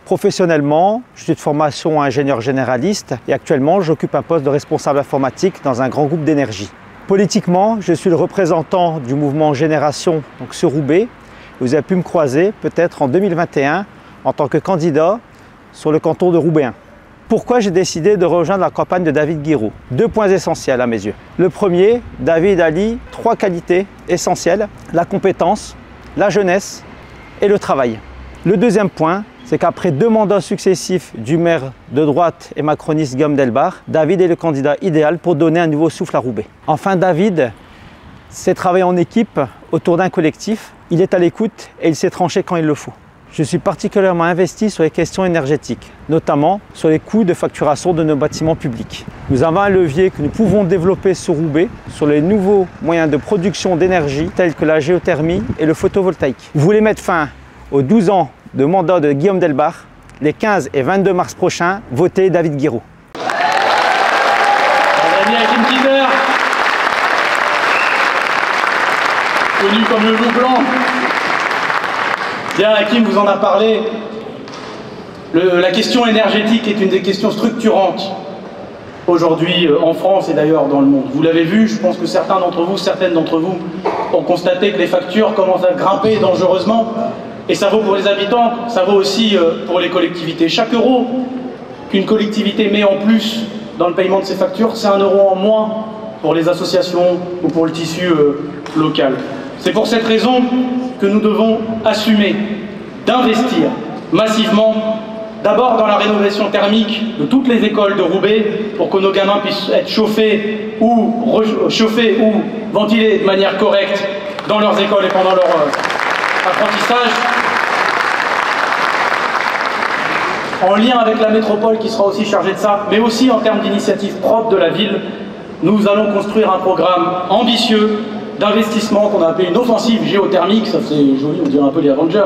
Professionnellement, je suis de formation ingénieur généraliste et actuellement j'occupe un poste de responsable informatique dans un grand groupe d'énergie. Politiquement, je suis le représentant du mouvement Génération donc sur Roubaix. Vous avez pu me croiser peut-être en 2021 en tant que candidat sur le canton de Roubaix. Pourquoi j'ai décidé de rejoindre la campagne de David Guiraud? Deux points essentiels à mes yeux. Le premier, David allie trois qualités essentielles, la compétence, la jeunesse et le travail. Le deuxième point, c'est qu'après 2 mandats successifs du maire de droite et macroniste Guillaume Delbarre, David est le candidat idéal pour donner un nouveau souffle à Roubaix. Enfin, David sait travailler en équipe autour d'un collectif, il est à l'écoute et il sait trancher quand il le faut. Je suis particulièrement investi sur les questions énergétiques, notamment sur les coûts de facturation de nos bâtiments publics. Nous avons un levier que nous pouvons développer sur Roubaix, sur les nouveaux moyens de production d'énergie tels que la géothermie et le photovoltaïque. Vous voulez mettre fin aux 12 ans de mandat de Guillaume Delbarre, les 15 et 22 mars prochains, votez David Guiraud. Mon ami Hakim Kiter, connu comme le loup blanc. Bien, Hakim vous en a parlé. La question énergétique est une des questions structurantes aujourd'hui en France et d'ailleurs dans le monde. Vous l'avez vu, je pense que certaines d'entre vous ont constaté que les factures commencent à grimper dangereusement. Et ça vaut pour les habitants, ça vaut aussi pour les collectivités. Chaque euro qu'une collectivité met en plus dans le paiement de ses factures, c'est 1 euro en moins pour les associations ou pour le tissu local. C'est pour cette raison que nous devons assumer d'investir massivement, d'abord dans la rénovation thermique de toutes les écoles de Roubaix, pour que nos gamins puissent être chauffés ou ventilés de manière correcte dans leurs écoles et pendant leur apprentissage. En lien avec la métropole qui sera aussi chargée de ça, mais aussi en termes d'initiatives propres de la ville, nous allons construire un programme ambitieux d'investissement qu'on a appelé une offensive géothermique, ça c'est joli, on dirait un peu les Avengers,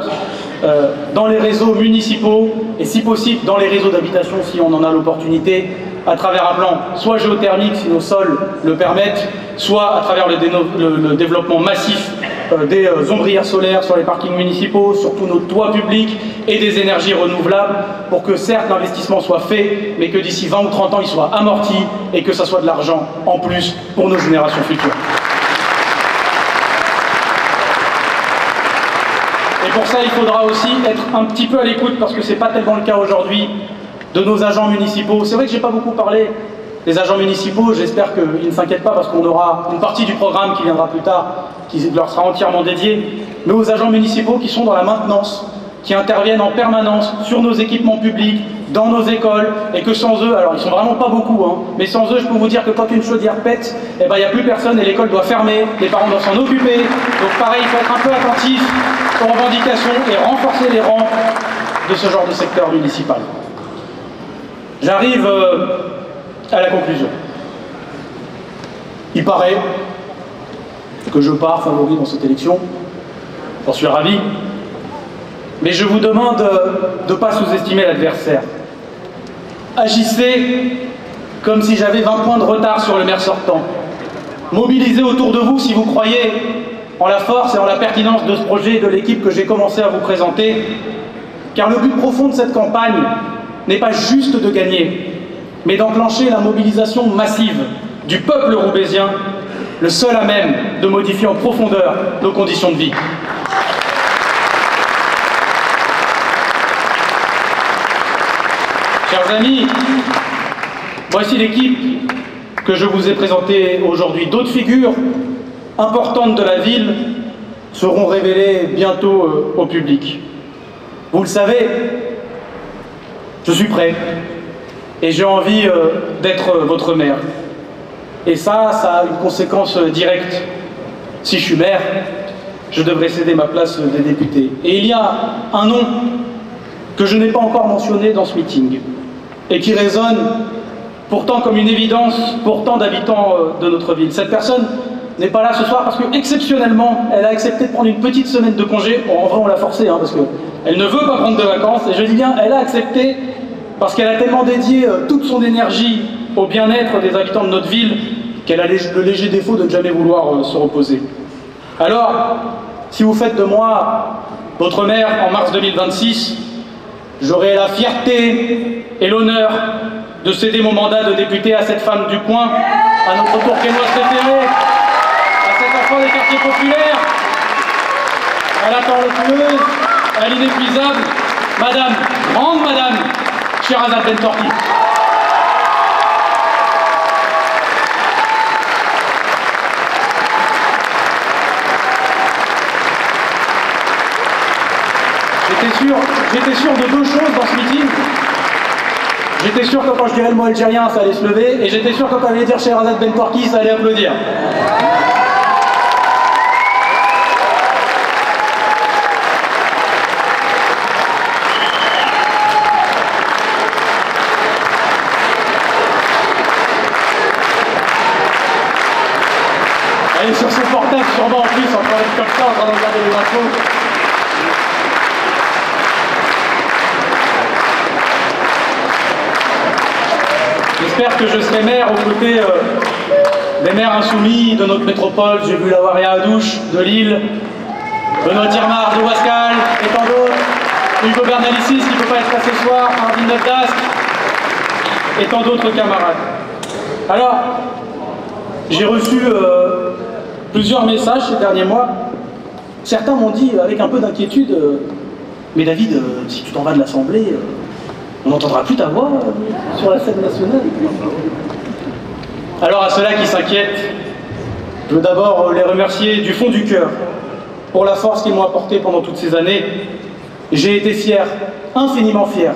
dans les réseaux municipaux et si possible dans les réseaux d'habitation si on en a l'opportunité, à travers un plan soit géothermique si nos sols le permettent, soit à travers le développement massif des ombrières solaires sur les parkings municipaux, sur tous nos toits publics et des énergies renouvelables pour que certes l'investissement soit fait, mais que d'ici 20 ou 30 ans il soit amorti et que ça soit de l'argent en plus pour nos générations futures. Et pour ça, il faudra aussi être un petit peu à l'écoute, parce que ce n'est pas tellement le cas aujourd'hui, de nos agents municipaux. C'est vrai que je n'ai pas beaucoup parlé des agents municipaux, j'espère qu'ils ne s'inquiètent pas, parce qu'on aura une partie du programme qui viendra plus tard, qui leur sera entièrement dédiée, mais aux agents municipaux qui sont dans la maintenance, qui interviennent en permanence sur nos équipements publics, dans nos écoles, et que sans eux, alors ils sont vraiment pas beaucoup, hein, mais sans eux, je peux vous dire que quand une chaudière pète, eh ben, il n'y a plus personne et l'école doit fermer, les parents doivent s'en occuper, donc pareil, il faut être un peu attentif aux revendications et renforcer les rangs de ce genre de secteur municipal. J'arrive à la conclusion. Il paraît que je pars favori dans cette élection, j'en suis ravi, mais je vous demande de ne pas sous-estimer l'adversaire. Agissez comme si j'avais 20 points de retard sur le maire sortant. Mobilisez autour de vous si vous croyez en la force et en la pertinence de ce projet et de l'équipe que j'ai commencé à vous présenter, car le but profond de cette campagne n'est pas juste de gagner, mais d'enclencher la mobilisation massive du peuple roubaisien, le seul à même de modifier en profondeur nos conditions de vie. Chers amis, voici l'équipe que je vous ai présentée aujourd'hui. D'autres figures importantes de la ville seront révélées bientôt au public. Vous le savez, je suis prêt et j'ai envie d'être votre maire. Et ça a une conséquence directe. Si je suis maire, je devrais céder ma place des députés. Et il y a un nom que je n'ai pas encore mentionné dans ce meeting et qui résonne pourtant comme une évidence pour tant d'habitants de notre ville. Cette personne n'est pas là ce soir parce que, exceptionnellement, elle a accepté de prendre une petite semaine de congé. Bon, en vrai, on l'a forcée, hein, parce qu'elle ne veut pas prendre de vacances. Et je dis bien, elle a accepté parce qu'elle a tellement dédié toute son énergie au bien-être des habitants de notre ville qu'elle a le léger défaut de ne jamais vouloir se reposer. Alors, si vous faites de moi votre maire en mars 2026, j'aurai la fierté et l'honneur de céder mon mandat de député à cette femme du coin, à notre tourquenoise préférée, à cet enfant des quartiers populaires, à la talentueuse, à l'inépuisable, Madame, grande Madame, Sherazade Bentorki. J'étais sûr de deux choses dans ce meeting. J'étais sûr que quand je dirais le mot algérien, ça allait se lever, et j'étais sûr que quand elle allait dire Sherazade Bentorki, ça allait applaudir. Elle est sur son portable, sûrement en plus, en train d'être comme ça, en train de regarder les infos. J'espère que je serai maire aux côtés des maires insoumis de notre métropole. J'ai vu la Waria Adouche de Lille, Benoît Tirmar de Wascal et tant d'autres, Hugo Bernalicis qui ne peut pas être là ce soir, Ardine Dasque et tant d'autres camarades. Alors, j'ai reçu plusieurs messages ces derniers mois. Certains m'ont dit avec un peu d'inquiétude mais David, si tu t'en vas de l'Assemblée, on n'entendra plus ta voix sur la scène nationale. Alors à ceux-là qui s'inquiètent, je veux d'abord les remercier du fond du cœur pour la force qu'ils m'ont apportée pendant toutes ces années. J'ai été fier, infiniment fier,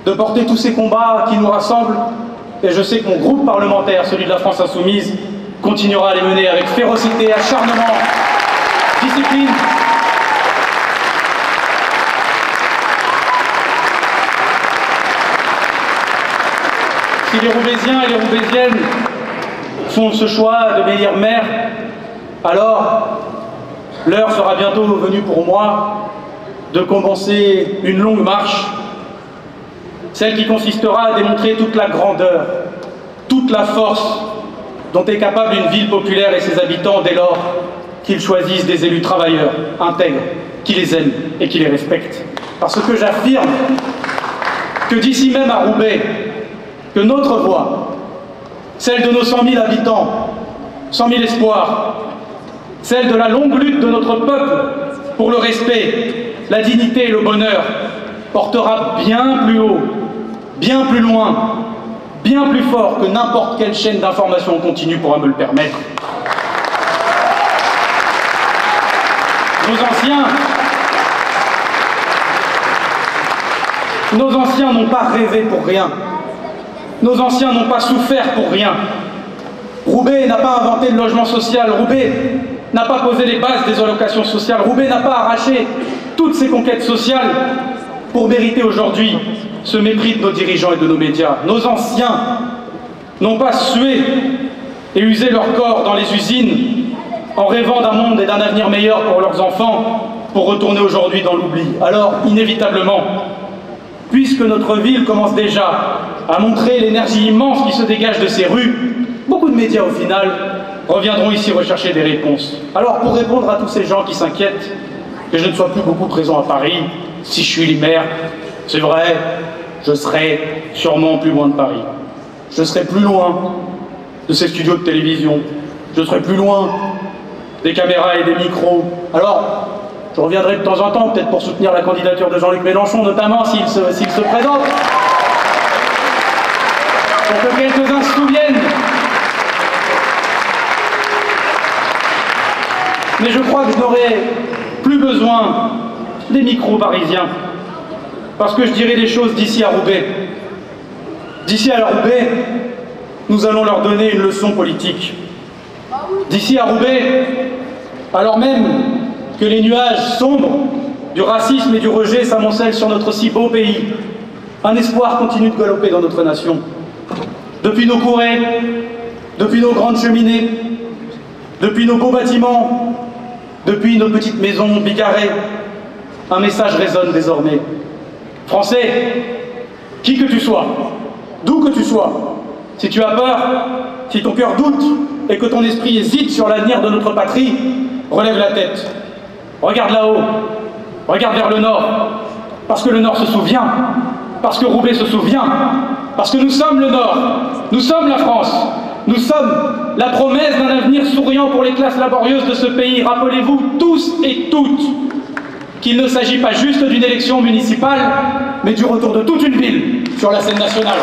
de porter tous ces combats qui nous rassemblent, et je sais que mon groupe parlementaire, celui de la France Insoumise, continuera à les mener avec férocité, acharnement, discipline. Si les Roubaisiens et les Roubaisiennes font ce choix de m'élire maire, alors l'heure sera bientôt venue pour moi de commencer une longue marche, celle qui consistera à démontrer toute la grandeur, toute la force dont est capable une ville populaire et ses habitants dès lors qu'ils choisissent des élus travailleurs, intègres, qui les aiment et qui les respectent. Parce que j'affirme que d'ici même à Roubaix, que notre voix, celle de nos 100 000 habitants, 100 000 espoirs, celle de la longue lutte de notre peuple pour le respect, la dignité et le bonheur, portera bien plus haut, bien plus loin, bien plus fort que n'importe quelle chaîne d'information en continu pourra me le permettre. Nos anciens n'ont pas rêvé pour rien. Nos anciens n'ont pas souffert pour rien. Roubaix n'a pas inventé le logement social. Roubaix n'a pas posé les bases des allocations sociales. Roubaix n'a pas arraché toutes ces conquêtes sociales pour mériter aujourd'hui ce mépris de nos dirigeants et de nos médias. Nos anciens n'ont pas sué et usé leur corps dans les usines en rêvant d'un monde et d'un avenir meilleur pour leurs enfants, pour retourner aujourd'hui dans l'oubli. Alors, inévitablement, puisque notre ville commence déjà à montrer l'énergie immense qui se dégage de ses rues, beaucoup de médias au final reviendront ici rechercher des réponses. Alors, pour répondre à tous ces gens qui s'inquiètent que je ne sois plus beaucoup présent à Paris, si je suis maire, c'est vrai, je serai sûrement plus loin de Paris. Je serai plus loin de ces studios de télévision. Je serai plus loin des caméras et des micros. Alors, je reviendrai de temps en temps, peut-être pour soutenir la candidature de Jean-Luc Mélenchon, notamment s'il se présente. Pour que quelques-uns se souviennent. Mais je crois que je n'aurai plus besoin des micros parisiens. Parce que je dirai les choses d'ici à Roubaix. D'ici à Roubaix, nous allons leur donner une leçon politique. D'ici à Roubaix, alors même que les nuages sombres du racisme et du rejet s'amoncellent sur notre si beau pays, un espoir continue de galoper dans notre nation. Depuis nos courets, depuis nos grandes cheminées, depuis nos beaux bâtiments, depuis nos petites maisons bigarrées, un message résonne désormais. Français, qui que tu sois, d'où que tu sois, si tu as peur, si ton cœur doute et que ton esprit hésite sur l'avenir de notre patrie, relève la tête. Regarde là-haut, regarde vers le nord, parce que le nord se souvient, parce que Roubaix se souvient, parce que nous sommes le nord, nous sommes la France, nous sommes la promesse d'un avenir souriant pour les classes laborieuses de ce pays. Rappelez-vous tous et toutes qu'il ne s'agit pas juste d'une élection municipale, mais du retour de toute une ville sur la scène nationale.